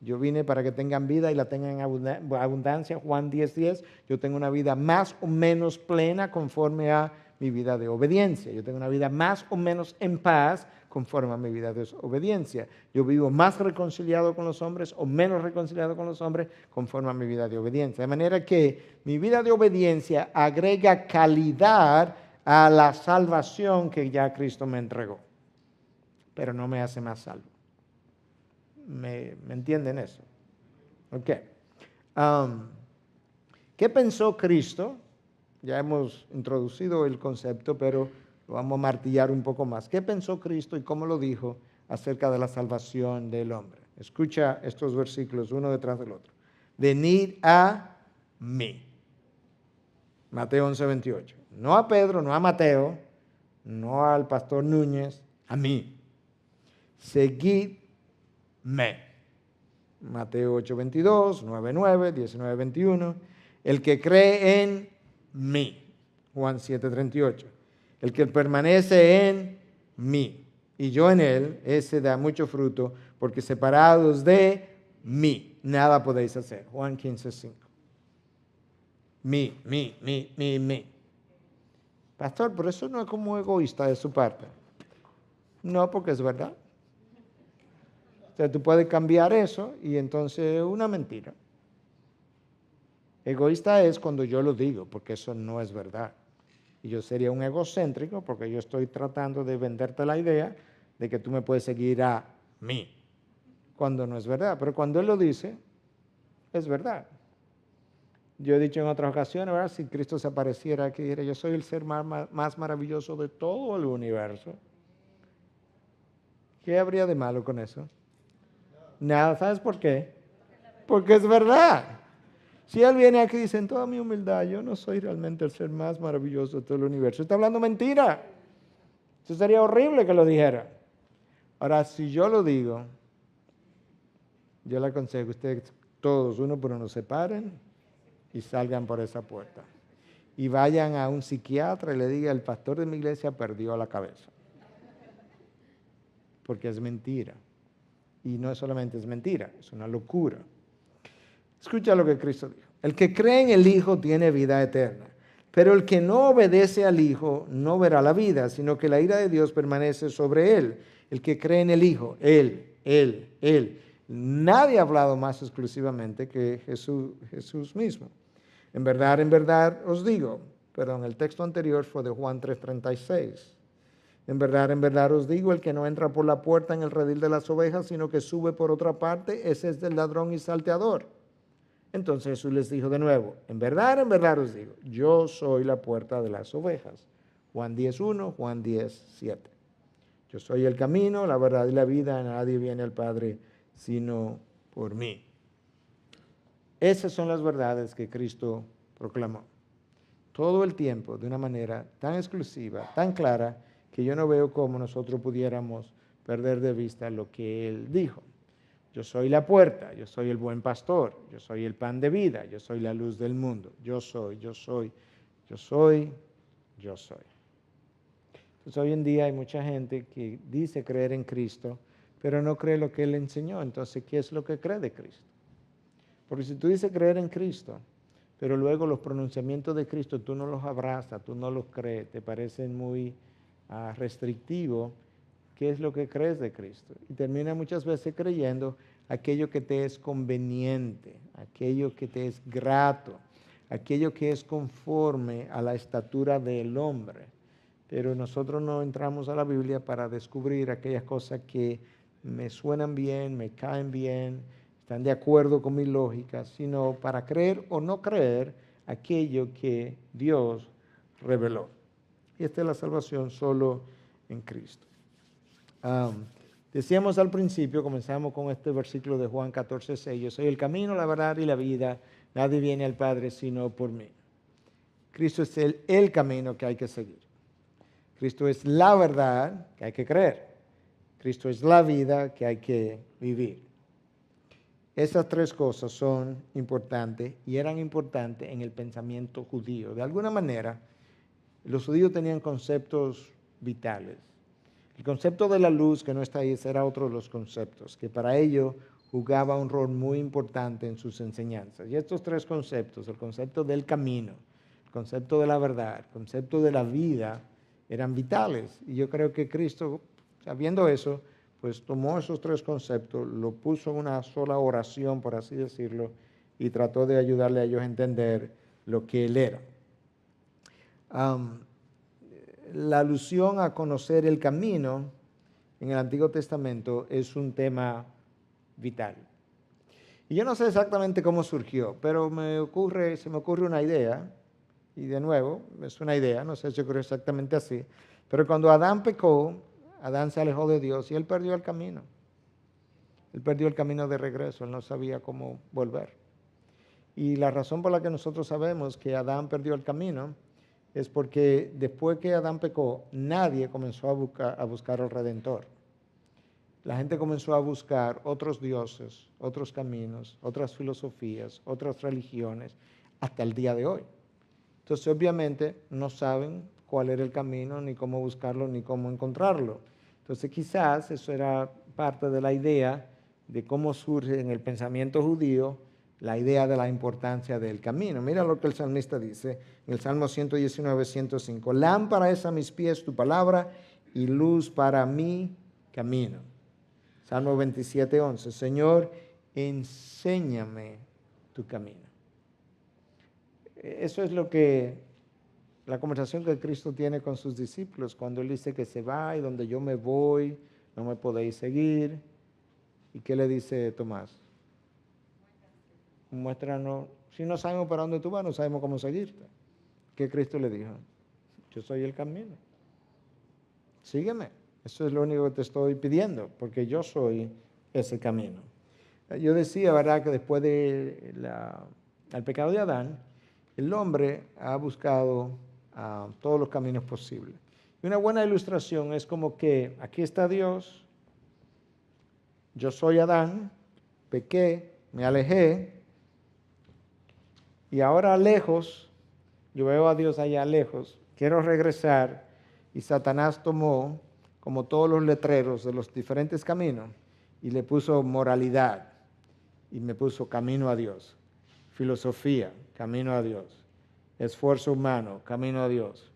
Yo vine para que tengan vida y la tengan en abundancia, Juan 10:10. Yo tengo una vida más o menos plena conforme a mi vida de obediencia. Yo tengo una vida más o menos en paz conforme a mi vida de obediencia. Yo vivo más reconciliado con los hombres o menos reconciliado con los hombres conforme a mi vida de obediencia. De manera que mi vida de obediencia agrega calidad a la salvación que ya Cristo me entregó. pero no me hace más salvo. ¿Me entienden eso? Ok. ¿Qué pensó Cristo? Ya hemos introducido el concepto, pero lo vamos a martillar un poco más. ¿Qué pensó Cristo y cómo lo dijo acerca de la salvación del hombre? Escucha estos versículos uno detrás del otro. Venid a mí. Mateo 11:28. No a Pedro, no a Mateo, no al pastor Núñez, a mí. Seguidme. Mateo 8:22, 9:9, 19:21. El que cree en mí. Juan 7:38. El que permanece en mí y yo en él, ese da mucho fruto, porque separados de mí, nada podéis hacer. Juan 15:5. Mi. Pastor, pero eso no es como egoísta de su parte. No, porque es verdad. O sea, tú puedes cambiar eso y entonces es una mentira. Egoísta es cuando yo lo digo, porque eso no es verdad. Y yo sería un egocéntrico porque yo estoy tratando de venderte la idea de que tú me puedes seguir a mí, cuando no es verdad. Pero cuando Él lo dice, es verdad. Yo he dicho en otras ocasiones, ¿verdad? Si Cristo se apareciera aquí, dijera, yo soy el ser más maravilloso de todo el universo. ¿Qué habría de malo con eso? Nada, ¿sabes por qué? Porque es verdad. Si Él viene aquí y dice, en toda mi humildad, yo no soy realmente el ser más maravilloso de todo el universo. Está hablando mentira. Eso sería horrible que lo dijera. Ahora, si yo lo digo, yo le aconsejo a ustedes todos, uno por uno, se paren y salgan por esa puerta. Y vayan a un psiquiatra y le digan, el pastor de mi iglesia perdió la cabeza. Porque es mentira. Y no solamente es mentira, es una locura. Escucha lo que Cristo dijo. El que cree en el Hijo tiene vida eterna. Pero el que no obedece al Hijo no verá la vida, sino que la ira de Dios permanece sobre él. El que cree en el Hijo, él. Nadie ha hablado más exclusivamente que Jesús mismo. En verdad os digo, perdón, el texto anterior fue de Juan 3:36. En verdad os digo, el que no entra por la puerta en el redil de las ovejas, sino que sube por otra parte, ese es del ladrón y salteador. Entonces Jesús les dijo de nuevo, en verdad os digo, yo soy la puerta de las ovejas. Juan 10:1, Juan 10:7. Yo soy el camino, la verdad y la vida, nadie viene al Padre sino por mí. Esas son las verdades que Cristo proclamó. Todo el tiempo, de una manera tan exclusiva, tan clara, que yo no veo cómo nosotros pudiéramos perder de vista lo que Él dijo. Yo soy la puerta, yo soy el buen pastor, yo soy el pan de vida, yo soy la luz del mundo. Yo soy. Entonces hoy en día hay mucha gente que dice creer en Cristo, pero no cree lo que Él enseñó. Entonces, ¿qué es lo que cree de Cristo? Porque si tú dices creer en Cristo, pero luego los pronunciamientos de Cristo tú no los abrazas, tú no los crees, te parecen muy restrictivos, ¿qué es lo que crees de Cristo? Y termina muchas veces creyendo aquello que te es conveniente, aquello que te es grato, aquello que es conforme a la estatura del hombre. Pero nosotros no entramos a la Biblia para descubrir aquellas cosas que me suenan bien, me caen bien, están de acuerdo con mi lógica, sino para creer o no creer aquello que Dios reveló. Y esta es la salvación solo en Cristo. Decíamos al principio, comenzamos con este versículo de Juan 14:6, yo soy el camino, la verdad y la vida, nadie viene al Padre sino por mí. Cristo es el camino que hay que seguir. Cristo es la verdad que hay que creer. Cristo es la vida que hay que vivir. Esas tres cosas son importantes y eran importantes en el pensamiento judío. De alguna manera, los judíos tenían conceptos vitales. El concepto de la luz, que no está ahí, era otro de los conceptos, que para ellos jugaba un rol muy importante en sus enseñanzas. Y estos tres conceptos, el concepto del camino, el concepto de la verdad, el concepto de la vida, eran vitales. Y yo creo que Cristo, sabiendo eso, pues tomó esos tres conceptos, lo puso en una sola oración, por así decirlo, y trató de ayudarle a ellos a entender lo que Él era. La alusión a conocer el camino en el Antiguo Testamento es un tema vital. Y yo no sé exactamente cómo surgió, pero se me ocurre una idea, y de nuevo, es una idea, no sé si ocurrió exactamente así, pero cuando Adán pecó, Adán se alejó de Dios y él perdió el camino. Él perdió el camino de regreso, él no sabía cómo volver. Y la razón por la que nosotros sabemos que Adán perdió el camino es porque después que Adán pecó, nadie comenzó a buscar al Redentor. La gente comenzó a buscar otros dioses, otros caminos, otras filosofías, otras religiones, hasta el día de hoy. Entonces, obviamente, no saben cuál era el camino, ni cómo buscarlo, ni cómo encontrarlo. Entonces, quizás eso era parte de la idea de cómo surge en el pensamiento judío la idea de la importancia del camino. Mira lo que el salmista dice en el Salmo 119, 105. Lámpara es a mis pies tu palabra y luz para mi camino. Salmo 27, 11. Señor, enséñame tu camino. Eso es lo que la conversación que Cristo tiene con sus discípulos cuando Él dice que se va y donde yo me voy, no me podéis seguir. ¿Y qué le dice Tomás? Muéstranos, si no sabemos para dónde tú vas, no sabemos cómo seguirte. ¿Qué Cristo le dijo? Yo soy el camino. Sígueme. Eso es lo único que te estoy pidiendo, porque yo soy ese camino. Yo decía, ¿verdad?, que después del pecado de Adán, el hombre ha buscado todos los caminos posibles. Y una buena ilustración es como que aquí está Dios, yo soy Adán, pequé, me alejé, y ahora lejos, yo veo a Dios allá lejos, quiero regresar, y Satanás tomó como todos los letreros de los diferentes caminos y le puso moralidad y me puso camino a Dios, filosofía, camino a Dios, esfuerzo humano, camino a Dios,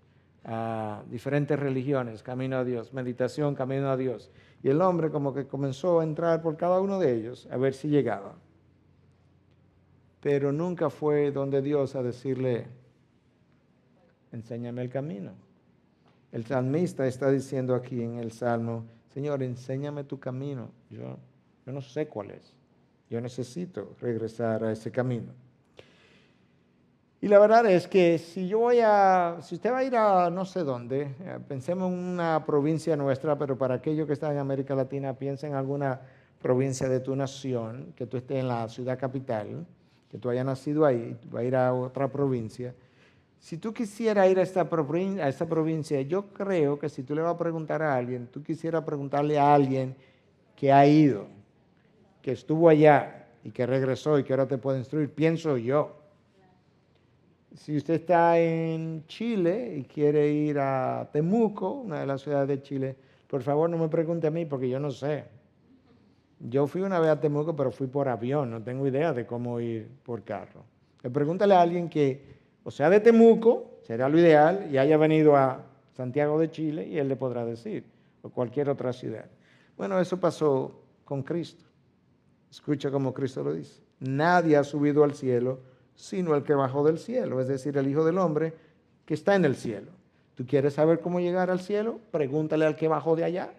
diferentes religiones, camino a Dios, meditación, camino a Dios. Y el hombre como que comenzó a entrar por cada uno de ellos a ver si llegaba. Pero nunca fue donde Dios a decirle, enséñame el camino. El salmista está diciendo aquí en el Salmo, Señor, enséñame tu camino. Yo no sé cuál es. Yo necesito regresar a ese camino. Y la verdad es que si usted va a ir a no sé dónde, pensemos en una provincia nuestra, pero para aquellos que están en América Latina, piensa en alguna provincia de tu nación, que tú estés en la ciudad capital, que tú hayas nacido ahí, va a ir a otra provincia. Si tú quisieras ir a esta provincia, yo creo que si tú le vas a preguntar a alguien, tú quisieras preguntarle a alguien que ha ido, que estuvo allá y que regresó y que ahora te puede instruir, pienso yo. Si usted está en Chile y quiere ir a Temuco, una de las ciudades de Chile, por favor no me pregunte a mí porque yo no sé. Yo fui una vez a Temuco, pero fui por avión, no tengo idea de cómo ir por carro. Pregúntale a alguien que o sea de Temuco, será lo ideal, y haya venido a Santiago de Chile y él le podrá decir, o cualquier otra ciudad. Bueno, eso pasó con Cristo. Escucha cómo Cristo lo dice. Nadie ha subido al cielo sino el que bajó del cielo, es decir, el Hijo del Hombre que está en el cielo. ¿Tú quieres saber cómo llegar al cielo? Pregúntale al que bajó de allá.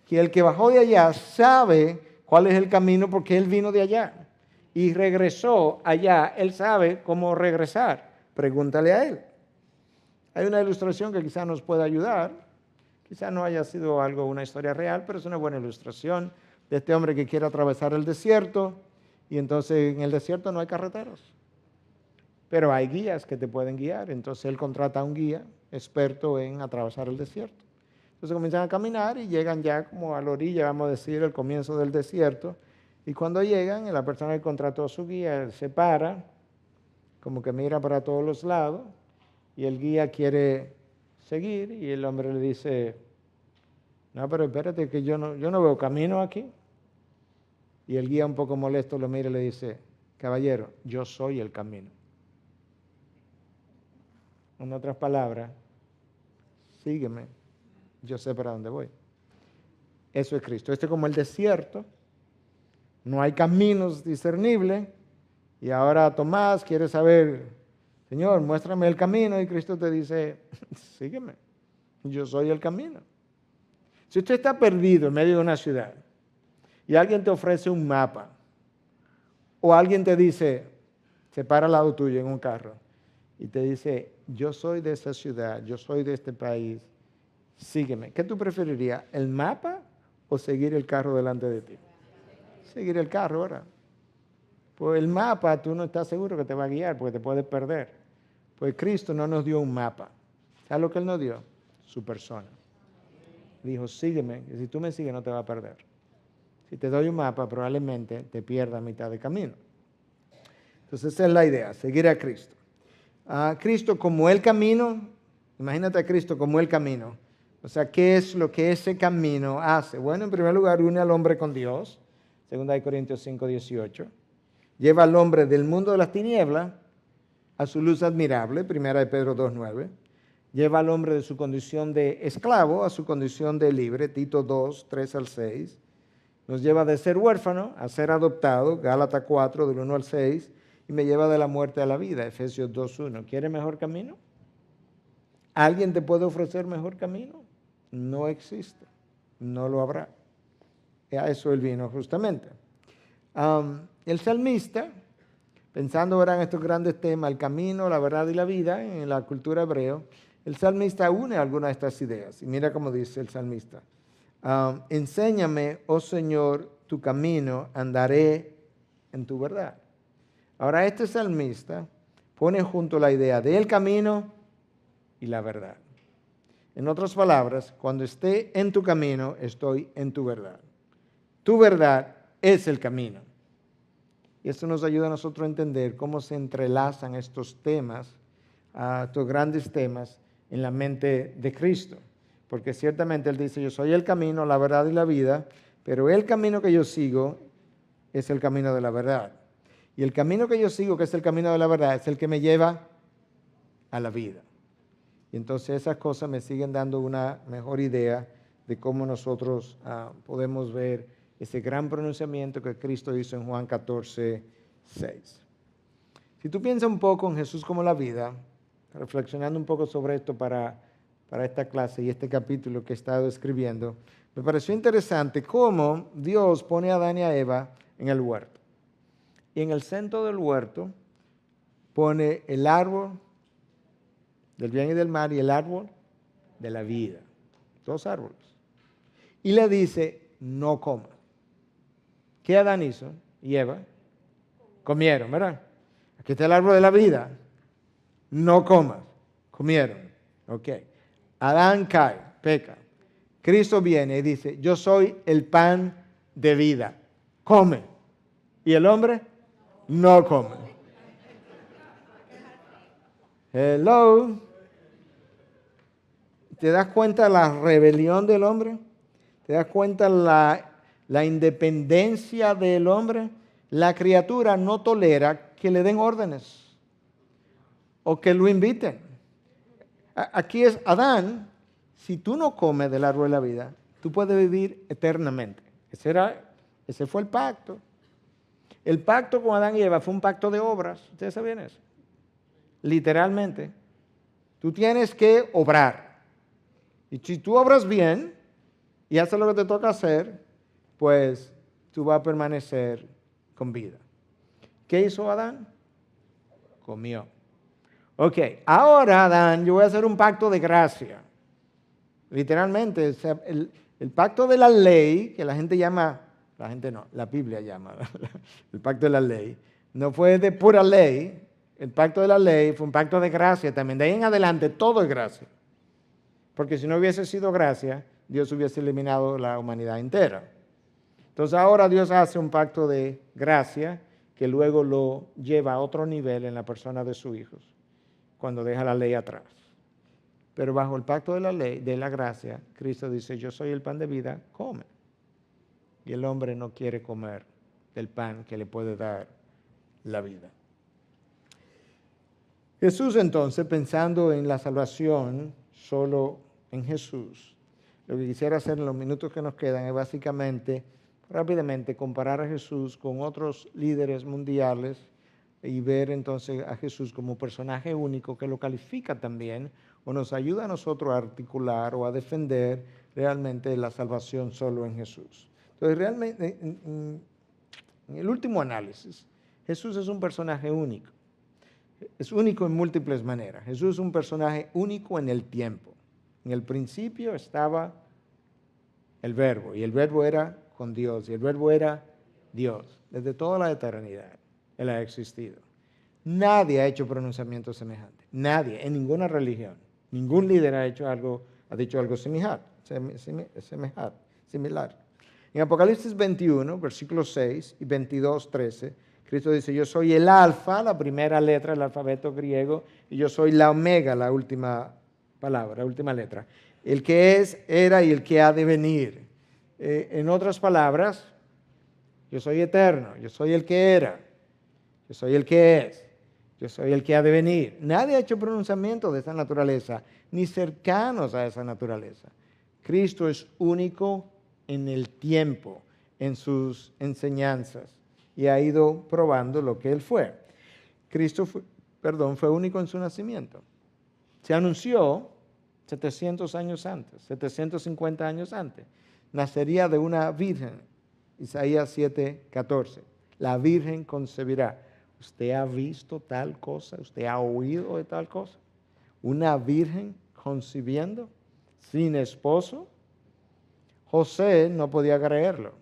Que el que bajó de allá sabe cuál es el camino porque él vino de allá y regresó allá, él sabe cómo regresar. Pregúntale a él. Hay una ilustración que quizás nos pueda ayudar. Quizás no haya sido una historia real, pero es una buena ilustración de este hombre que quiere atravesar el desierto y entonces en el desierto no hay carreteros. Pero hay guías que te pueden guiar. Entonces él contrata a un guía experto en atravesar el desierto. Entonces comienzan a caminar y llegan ya como a la orilla, vamos a decir, el comienzo del desierto. Y cuando llegan, la persona que contrató a su guía se para, como que mira para todos los lados, y el guía quiere seguir, y el hombre le dice, no, pero espérate, que yo no veo camino aquí. Y el guía un poco molesto lo mira y le dice, caballero, yo soy el camino. En otras palabras, sígueme, yo sé para dónde voy. Eso es Cristo. Esto es como el desierto. No hay caminos discernibles. Y ahora Tomás quiere saber, Señor, muéstrame el camino. Y Cristo te dice, sígueme, yo soy el camino. Si usted está perdido en medio de una ciudad y alguien te ofrece un mapa, o alguien te dice, se para al lado tuyo en un carro y te dice, yo soy de esa ciudad, yo soy de este país, sígueme. ¿Qué tú preferirías, el mapa o seguir el carro delante de ti? Seguir el carro, ¿verdad? Pues el mapa tú no estás seguro que te va a guiar porque te puedes perder. Pues Cristo no nos dio un mapa. ¿Sabes lo que Él nos dio? Su persona. Dijo, sígueme, que si tú me sigues no te vas a perder. Si te doy un mapa, probablemente te pierdas a mitad de camino. Entonces esa es la idea, seguir a Cristo. A Cristo como el camino, imagínate a Cristo como el camino. O sea, ¿qué es lo que ese camino hace? Bueno, en primer lugar, une al hombre con Dios, 2 Corintios 5, 18. Lleva al hombre del mundo de las tinieblas a su luz admirable, 1 Pedro 2, 9. Lleva al hombre de su condición de esclavo a su condición de libre, Tito 2, 3 al 6. Nos lleva de ser huérfano a ser adoptado, Gálatas 4, del 1 al 6, y me lleva de la muerte a la vida, Efesios 2, 1. ¿Quiere mejor camino? ¿Alguien te puede ofrecer mejor camino? No existe, no lo habrá. A eso él vino justamente. El salmista, pensando ahora en estos grandes temas, el camino, la verdad y la vida, en la cultura hebrea, el salmista une algunas de estas ideas. Y mira cómo dice el salmista. Enséñame, oh Señor, tu camino, andaré en tu verdad. Ahora este salmista pone junto la idea del camino y la verdad. En otras palabras, cuando esté en tu camino, estoy en tu verdad. Tu verdad es el camino. Y esto nos ayuda a nosotros a entender cómo se entrelazan estos temas, estos grandes temas en la mente de Cristo. Porque ciertamente Él dice, yo soy el camino, la verdad y la vida, pero el camino que yo sigo es el camino de la verdad. Y el camino que yo sigo, que es el camino de la verdad, es el que me lleva a la vida. Y entonces esas cosas me siguen dando una mejor idea de cómo nosotros podemos ver ese gran pronunciamiento que Cristo hizo en Juan 14, 6. Si tú piensas un poco en Jesús como la vida, reflexionando un poco sobre esto para esta clase y este capítulo que he estado escribiendo, me pareció interesante cómo Dios pone a Adán y a Eva en el huerto. Y en el centro del huerto pone el árbol del bien y del mal y el árbol de la vida. 2 árboles. Y le dice, no comas. ¿Qué Adán hizo? Y Eva comieron, ¿verdad? Aquí está el árbol de la vida. No comas. Comieron. Ok. Adán cae, peca. Cristo viene y dice, yo soy el pan de vida. Come. Y el hombre no come. Hello. ¿Te das cuenta de la rebelión del hombre? ¿Te das cuenta la independencia del hombre? La criatura no tolera que le den órdenes o que lo inviten. Aquí es Adán, si tú no comes del árbol de la vida, tú puedes vivir eternamente. Ese fue el pacto. El pacto con Adán y Eva fue un pacto de obras. ¿Ustedes sabían eso? Literalmente. Tú tienes que obrar. Y si tú obras bien y haces lo que te toca hacer, pues tú vas a permanecer con vida. ¿Qué hizo Adán? Comió. Ok, ahora Adán, yo voy a hacer un pacto de gracia. Literalmente, el pacto de la ley, que la gente llama, la gente no, la Biblia llama, el pacto de la ley, no fue de pura ley, el pacto de la ley fue un pacto de gracia también. De ahí en adelante todo es gracia. Porque si no hubiese sido gracia, Dios hubiese eliminado la humanidad entera. Entonces ahora Dios hace un pacto de gracia que luego lo lleva a otro nivel en la persona de sus hijos, cuando deja la ley atrás. Pero bajo el pacto de la ley, de la gracia, Cristo dice, yo soy el pan de vida, come. Y el hombre no quiere comer del pan que le puede dar la vida. Jesús entonces, pensando en la salvación solo en Jesús, lo que quisiera hacer en los minutos que nos quedan es básicamente, rápidamente, comparar a Jesús con otros líderes mundiales y ver entonces a Jesús como un personaje único que lo califica también o nos ayuda a nosotros a articular o a defender realmente la salvación solo en Jesús. Entonces, realmente, en el último análisis, Jesús es un personaje único. Es único en múltiples maneras. Jesús es un personaje único en el tiempo. En el principio estaba el Verbo, y el Verbo era con Dios, y el Verbo era Dios. Desde toda la eternidad Él ha existido. Nadie ha hecho pronunciamiento semejante. Nadie, en ninguna religión. Ningún líder ha dicho algo similar. En Apocalipsis 21, versículos 6 y 22, 13, Cristo dice, yo soy el alfa, la primera letra del alfabeto griego, y yo soy la omega, la última palabra, la última letra. El que es, era y el que ha de venir. En otras palabras, yo soy eterno, yo soy el que era, yo soy el que es, yo soy el que ha de venir. Nadie ha hecho pronunciamiento de esa naturaleza, ni cercanos a esa naturaleza. Cristo es único en el tiempo, en sus enseñanzas, y ha ido probando lo que Él fue. Cristo fue único en su nacimiento. Se anunció 700 años antes, 750 años antes. Nacería de una virgen, Isaías 7:14. La virgen concebirá. ¿Usted ha visto tal cosa? ¿Usted ha oído de tal cosa? Una virgen concibiendo sin esposo. José no podía creerlo.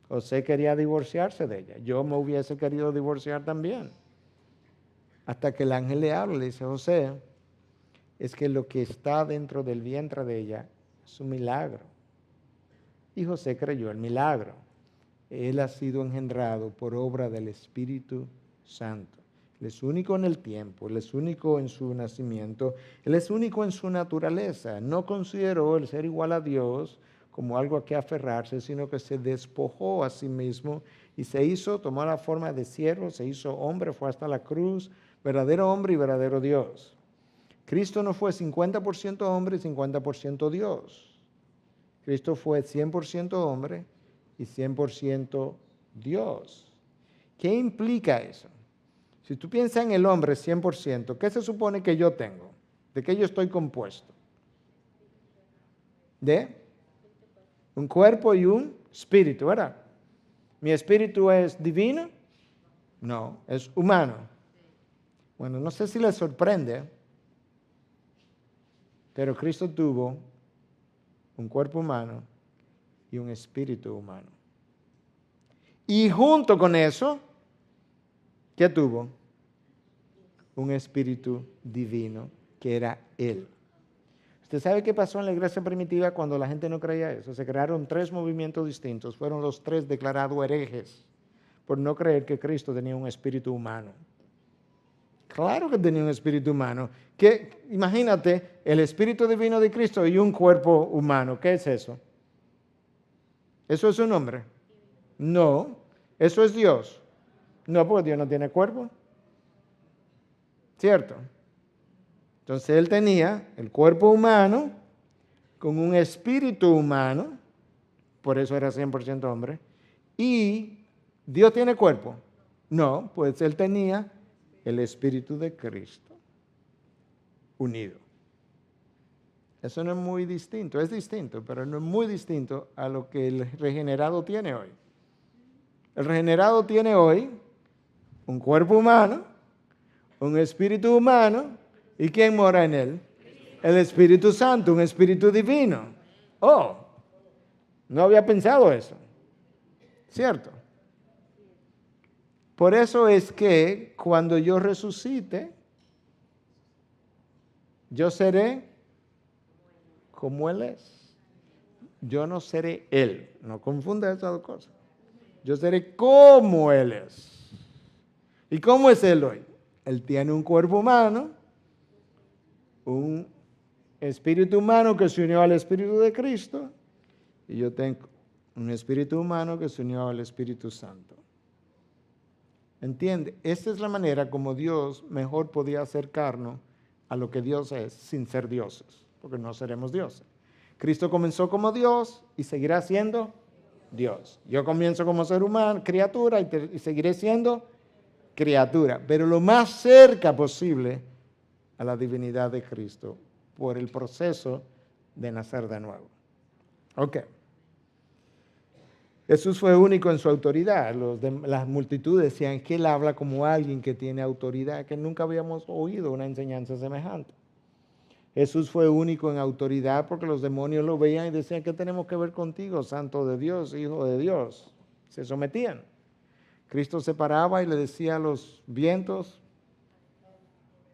José quería divorciarse de ella. Yo me hubiese querido divorciar también. Hasta que el ángel le habla, le dice, José, es que lo que está dentro del vientre de ella es un milagro. Y José creyó el milagro. Él ha sido engendrado por obra del Espíritu Santo. Él es único en el tiempo, Él es único en su nacimiento, Él es único en su naturaleza. No consideró el ser igual a Dios como algo a que aferrarse, sino que se despojó a sí mismo y tomó la forma de siervo, se hizo hombre, fue hasta la cruz, verdadero hombre y verdadero Dios. Cristo no fue 50% hombre y 50% Dios. Cristo fue 100% hombre y 100% Dios. ¿Qué implica eso? Si tú piensas en el hombre 100%, ¿qué se supone que yo tengo? ¿De qué yo estoy compuesto? De un cuerpo y un espíritu, ¿verdad? ¿Mi espíritu es divino? No, es humano. Bueno, no sé si les sorprende, pero Cristo tuvo un cuerpo humano y un espíritu humano. Y junto con eso, ¿qué tuvo? Un espíritu divino, que era Él. ¿Usted sabe qué pasó en la iglesia primitiva cuando la gente no creía eso? Se crearon 3 movimientos distintos. Fueron los 3 declarados herejes por no creer que Cristo tenía un espíritu humano. Claro que tenía un espíritu humano. Imagínate el espíritu divino de Cristo y un cuerpo humano. ¿Qué es eso? ¿Eso es un hombre? No. ¿Eso es Dios? No, porque Dios no tiene cuerpo. ¿Cierto? Entonces Él tenía el cuerpo humano con un espíritu humano, por eso era 100% hombre. ¿Y Dios tiene cuerpo? No, pues Él tenía el espíritu de Cristo unido. Eso no es muy distinto, es distinto, pero no es muy distinto a lo que el regenerado tiene hoy. El regenerado tiene hoy un cuerpo humano, un espíritu humano, ¿y quién mora en él? El Espíritu Santo, un espíritu divino. Oh, no había pensado eso, ¿cierto? Por eso es que cuando yo resucite, yo seré como Él es. Yo no seré Él. No confunda esas dos cosas. Yo seré como Él es. ¿Y cómo es Él hoy? Él tiene un cuerpo humano, un espíritu humano que se unió al Espíritu de Cristo, y yo tengo un espíritu humano que se unió al Espíritu Santo. ¿Entiende? Esta es la manera como Dios mejor podía acercarnos a lo que Dios es sin ser dioses, porque no seremos dioses. Cristo comenzó como Dios y seguirá siendo Dios. Yo comienzo como ser humano, criatura, y seguiré siendo criatura, pero lo más cerca posible a la divinidad de Cristo por el proceso de nacer de nuevo. Ok. Jesús fue único en su autoridad. Las multitudes decían que él habla como alguien que tiene autoridad, que nunca habíamos oído una enseñanza semejante. Jesús fue único en autoridad porque los demonios lo veían y decían, ¿qué tenemos que ver contigo, Santo de Dios, Hijo de Dios? Se sometían. Cristo se paraba y le decía a los vientos,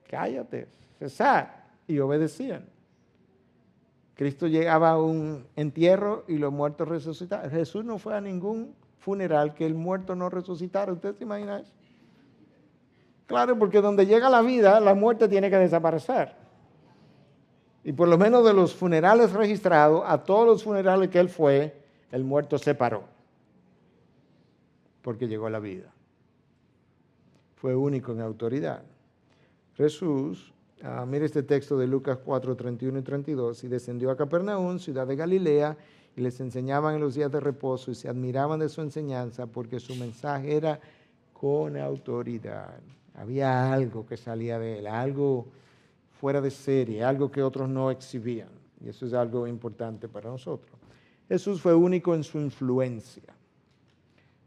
cállate, cesad, y obedecían. Cristo llegaba a un entierro y los muertos resucitaban. Jesús no fue a ningún funeral que el muerto no resucitara. ¿Usted se imagina eso? Claro, porque donde llega la vida, la muerte tiene que desaparecer. Y por lo menos de los funerales registrados, a todos los funerales que él fue, el muerto se paró. Porque llegó la vida. Fue único en autoridad. Jesús, mire este texto de Lucas 4, 31 y 32, y descendió a Capernaum, ciudad de Galilea, y les enseñaban en los días de reposo, y se admiraban de su enseñanza, porque su mensaje era con autoridad. Había algo que salía de él, algo fuera de serie, algo que otros no exhibían, y eso es algo importante para nosotros. Jesús fue único en su influencia,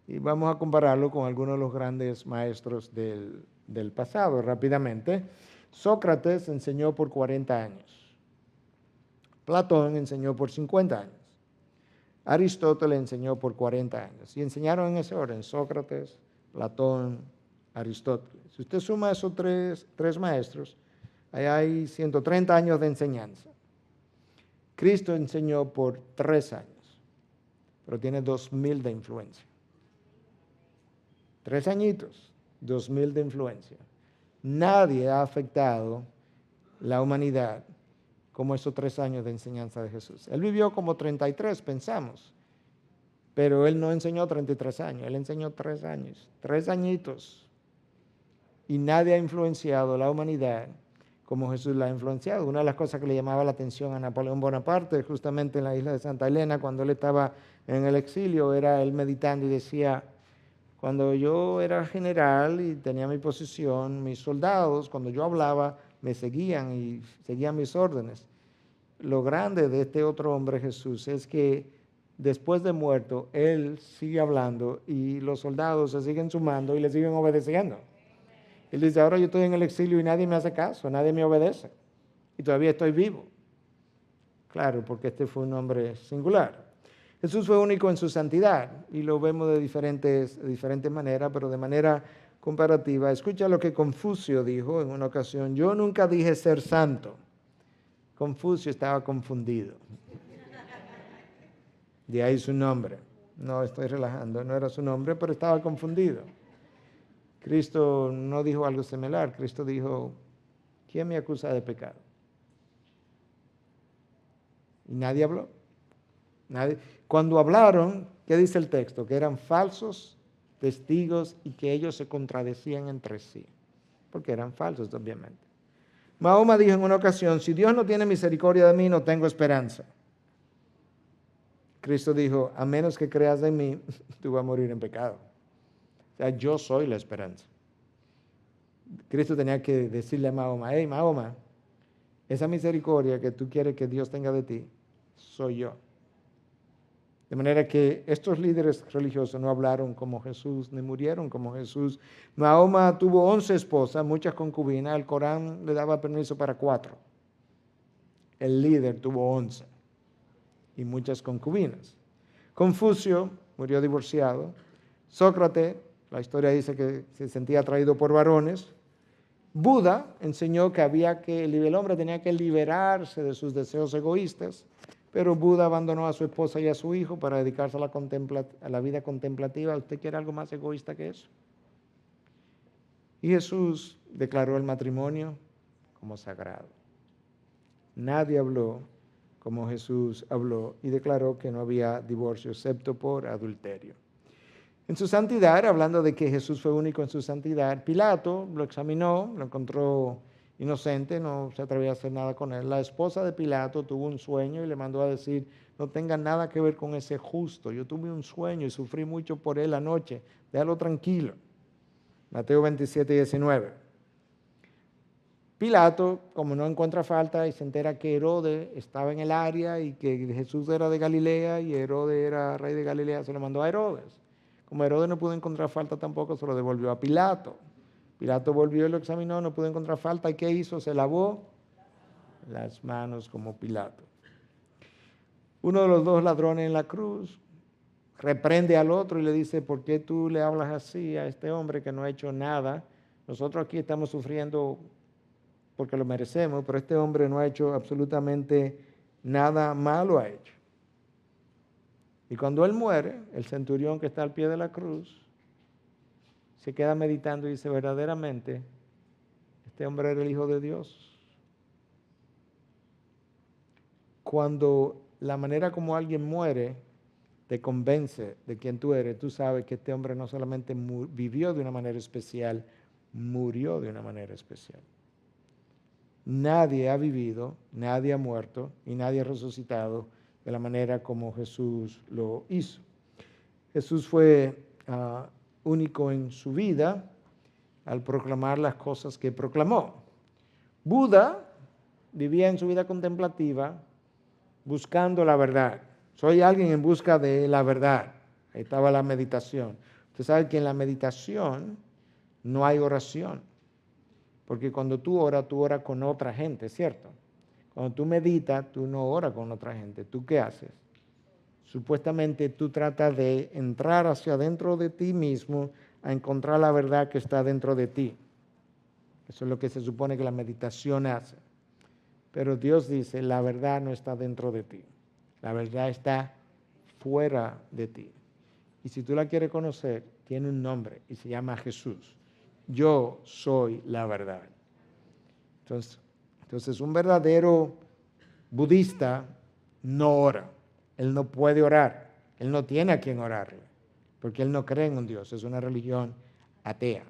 y vamos a compararlo con algunos de los grandes maestros del pasado rápidamente. Sócrates enseñó por 40 años. Platón enseñó por 50 años. Aristóteles enseñó por 40 años. Y enseñaron en ese orden: Sócrates, Platón, Aristóteles. Si usted suma esos tres maestros, ahí hay 130 años de enseñanza. Cristo enseñó por 3 años, pero tiene 2000 de influencia. 3 añitos, 2000 de influencia. Nadie ha afectado la humanidad como esos 3 años de enseñanza de Jesús. Él vivió como 33, pensamos, pero él no enseñó 33 años, él enseñó 3 años, 3 añitos. Y nadie ha influenciado la humanidad como Jesús la ha influenciado. Una de las cosas que le llamaba la atención a Napoleón Bonaparte, justamente en la isla de Santa Elena, cuando él estaba en el exilio, era él meditando y decía: cuando yo era general y tenía mi posición, mis soldados, cuando yo hablaba, me seguían y seguían mis órdenes. Lo grande de este otro hombre, Jesús, es que después de muerto, él sigue hablando y los soldados se siguen sumando y le siguen obedeciendo. Él dice: ahora yo estoy en el exilio y nadie me hace caso, nadie me obedece. Y todavía estoy vivo. Claro, porque este fue un hombre singular. Jesús fue único en su santidad y lo vemos de diferentes maneras, pero de manera comparativa. Escucha lo que Confucio dijo en una ocasión: yo nunca dije ser santo. Confucio estaba confundido. De ahí su nombre. No estoy relajando, no era su nombre, pero estaba confundido. Cristo no dijo algo similar. Cristo dijo: ¿quién me acusa de pecado? Y nadie habló. Nadie. Cuando hablaron, ¿qué dice el texto? Que eran falsos testigos y que ellos se contradecían entre sí, porque eran falsos, obviamente. Mahoma dijo en una ocasión: si Dios no tiene misericordia de mí, no tengo esperanza. Cristo dijo: a menos que creas en mí, tú vas a morir en pecado. O sea, yo soy la esperanza. Cristo tenía que decirle a Mahoma: hey, Mahoma, esa misericordia que tú quieres que Dios tenga de ti, soy yo. De manera que estos líderes religiosos no hablaron como Jesús, ni murieron como Jesús. Mahoma tuvo 11 esposas, muchas concubinas. El Corán le daba permiso para 4. El líder tuvo 11 y muchas concubinas. Confucio murió divorciado. Sócrates, la historia dice que se sentía atraído por varones. Buda enseñó que el hombre tenía que liberarse de sus deseos egoístas. Pero Buda abandonó a su esposa y a su hijo para dedicarse a la vida contemplativa. ¿Usted quiere algo más egoísta que eso? Y Jesús declaró el matrimonio como sagrado. Nadie habló como Jesús habló y declaró que no había divorcio excepto por adulterio. En su santidad, hablando de que Jesús fue único en su santidad, Pilato lo examinó, lo encontró inocente, no se atrevía a hacer nada con él. La esposa de Pilato tuvo un sueño y le mandó a decir: no tenga nada que ver con ese justo. Yo tuve un sueño y sufrí mucho por él anoche. Déjalo tranquilo. Mateo 27, 19. Pilato, como no encuentra falta y se entera que Herodes estaba en el área y que Jesús era de Galilea y Herodes era rey de Galilea, se lo mandó a Herodes. Como Herodes no pudo encontrar falta tampoco, se lo devolvió a Pilato. Pilato volvió y lo examinó, no pudo encontrar falta. ¿Y qué hizo? Se lavó las manos como Pilato. Uno de los dos ladrones en la cruz reprende al otro y le dice, ¿por qué tú le hablas así a este hombre que no ha hecho nada? Nosotros aquí estamos sufriendo porque lo merecemos, pero este hombre no ha hecho absolutamente nada malo ha hecho. Y cuando él muere, el centurión que está al pie de la cruz se queda meditando y dice, verdaderamente, este hombre era el Hijo de Dios. Cuando la manera como alguien muere te convence de quién tú eres, tú sabes que este hombre no solamente vivió de una manera especial, murió de una manera especial. Nadie ha vivido, nadie ha muerto y nadie ha resucitado de la manera como Jesús lo hizo. Jesús fue único en su vida al proclamar las cosas que proclamó. Buda vivía en su vida contemplativa buscando la verdad. Soy alguien en busca de la verdad. Ahí estaba la meditación. Usted sabe que en la meditación no hay oración. Porque cuando tú oras con otra gente, ¿cierto? Cuando tú meditas, tú no oras con otra gente. ¿Tú qué haces? Supuestamente tú tratas de entrar hacia adentro de ti mismo a encontrar la verdad que está dentro de ti. Eso es lo que se supone que la meditación hace. Pero Dios dice, la verdad no está dentro de ti. La verdad está fuera de ti. Y si tú la quieres conocer, tiene un nombre y se llama Jesús. Yo soy la verdad. Entonces un verdadero budista no ora. Él no puede orar. Él no tiene a quien orarle. Porque él no cree en un Dios. Es una religión atea.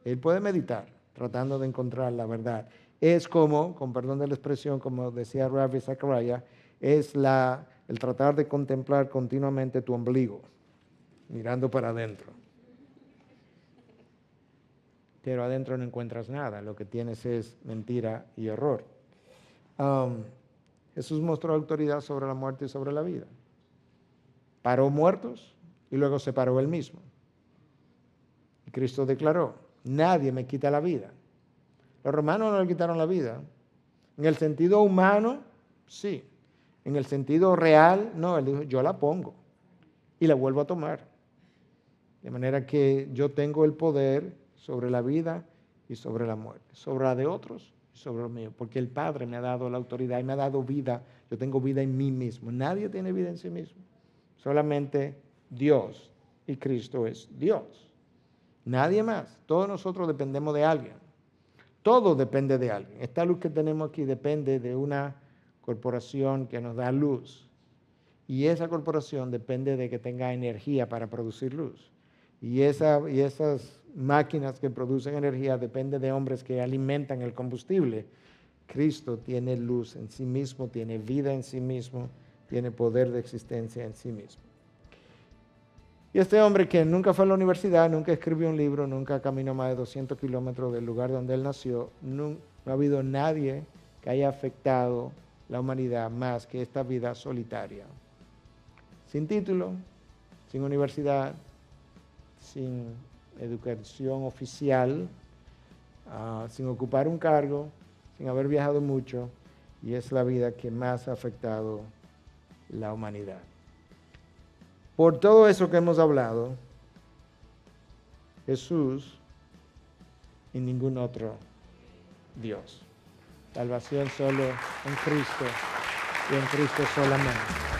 Él puede meditar tratando de encontrar la verdad. Es como, con perdón de la expresión, como decía Ravi Zachariah, es el tratar de contemplar continuamente tu ombligo, mirando para adentro. Pero adentro no encuentras nada, lo que tienes es mentira y error. Jesús mostró autoridad sobre la muerte y sobre la vida. Paró muertos y luego se paró él mismo. Y Cristo declaró, nadie me quita la vida. Los romanos no le quitaron la vida. En el sentido humano, sí. En el sentido real, no. Él dijo, yo la pongo y la vuelvo a tomar. De manera que yo tengo el poder sobre la vida y sobre la muerte, sobre la de otros y sobre lo mío, porque el Padre me ha dado la autoridad y me ha dado vida. Yo tengo vida en mí mismo. Nadie tiene vida en sí mismo. Solamente Dios, y Cristo es Dios. Nadie más. Todos nosotros dependemos de alguien. Todo depende de alguien. Esta luz que tenemos aquí depende de una corporación que nos da luz. Y esa corporación depende de que tenga energía para producir luz. Y esas máquinas que producen energía dependen de hombres que alimentan el combustible. Cristo tiene luz en sí mismo, tiene vida en sí mismo, tiene poder de existencia en sí mismo. Y este hombre que nunca fue a la universidad, nunca escribió un libro, nunca caminó más de 200 kilómetros del lugar donde él nació, no ha habido nadie que haya afectado la humanidad más que esta vida solitaria. Sin título, sin universidad, sin educación oficial, sin ocupar un cargo, sin haber viajado mucho, y es la vida que más ha afectado la humanidad. Por todo eso que hemos hablado, Jesús y ningún otro Dios. Salvación solo en Cristo y en Cristo solamente.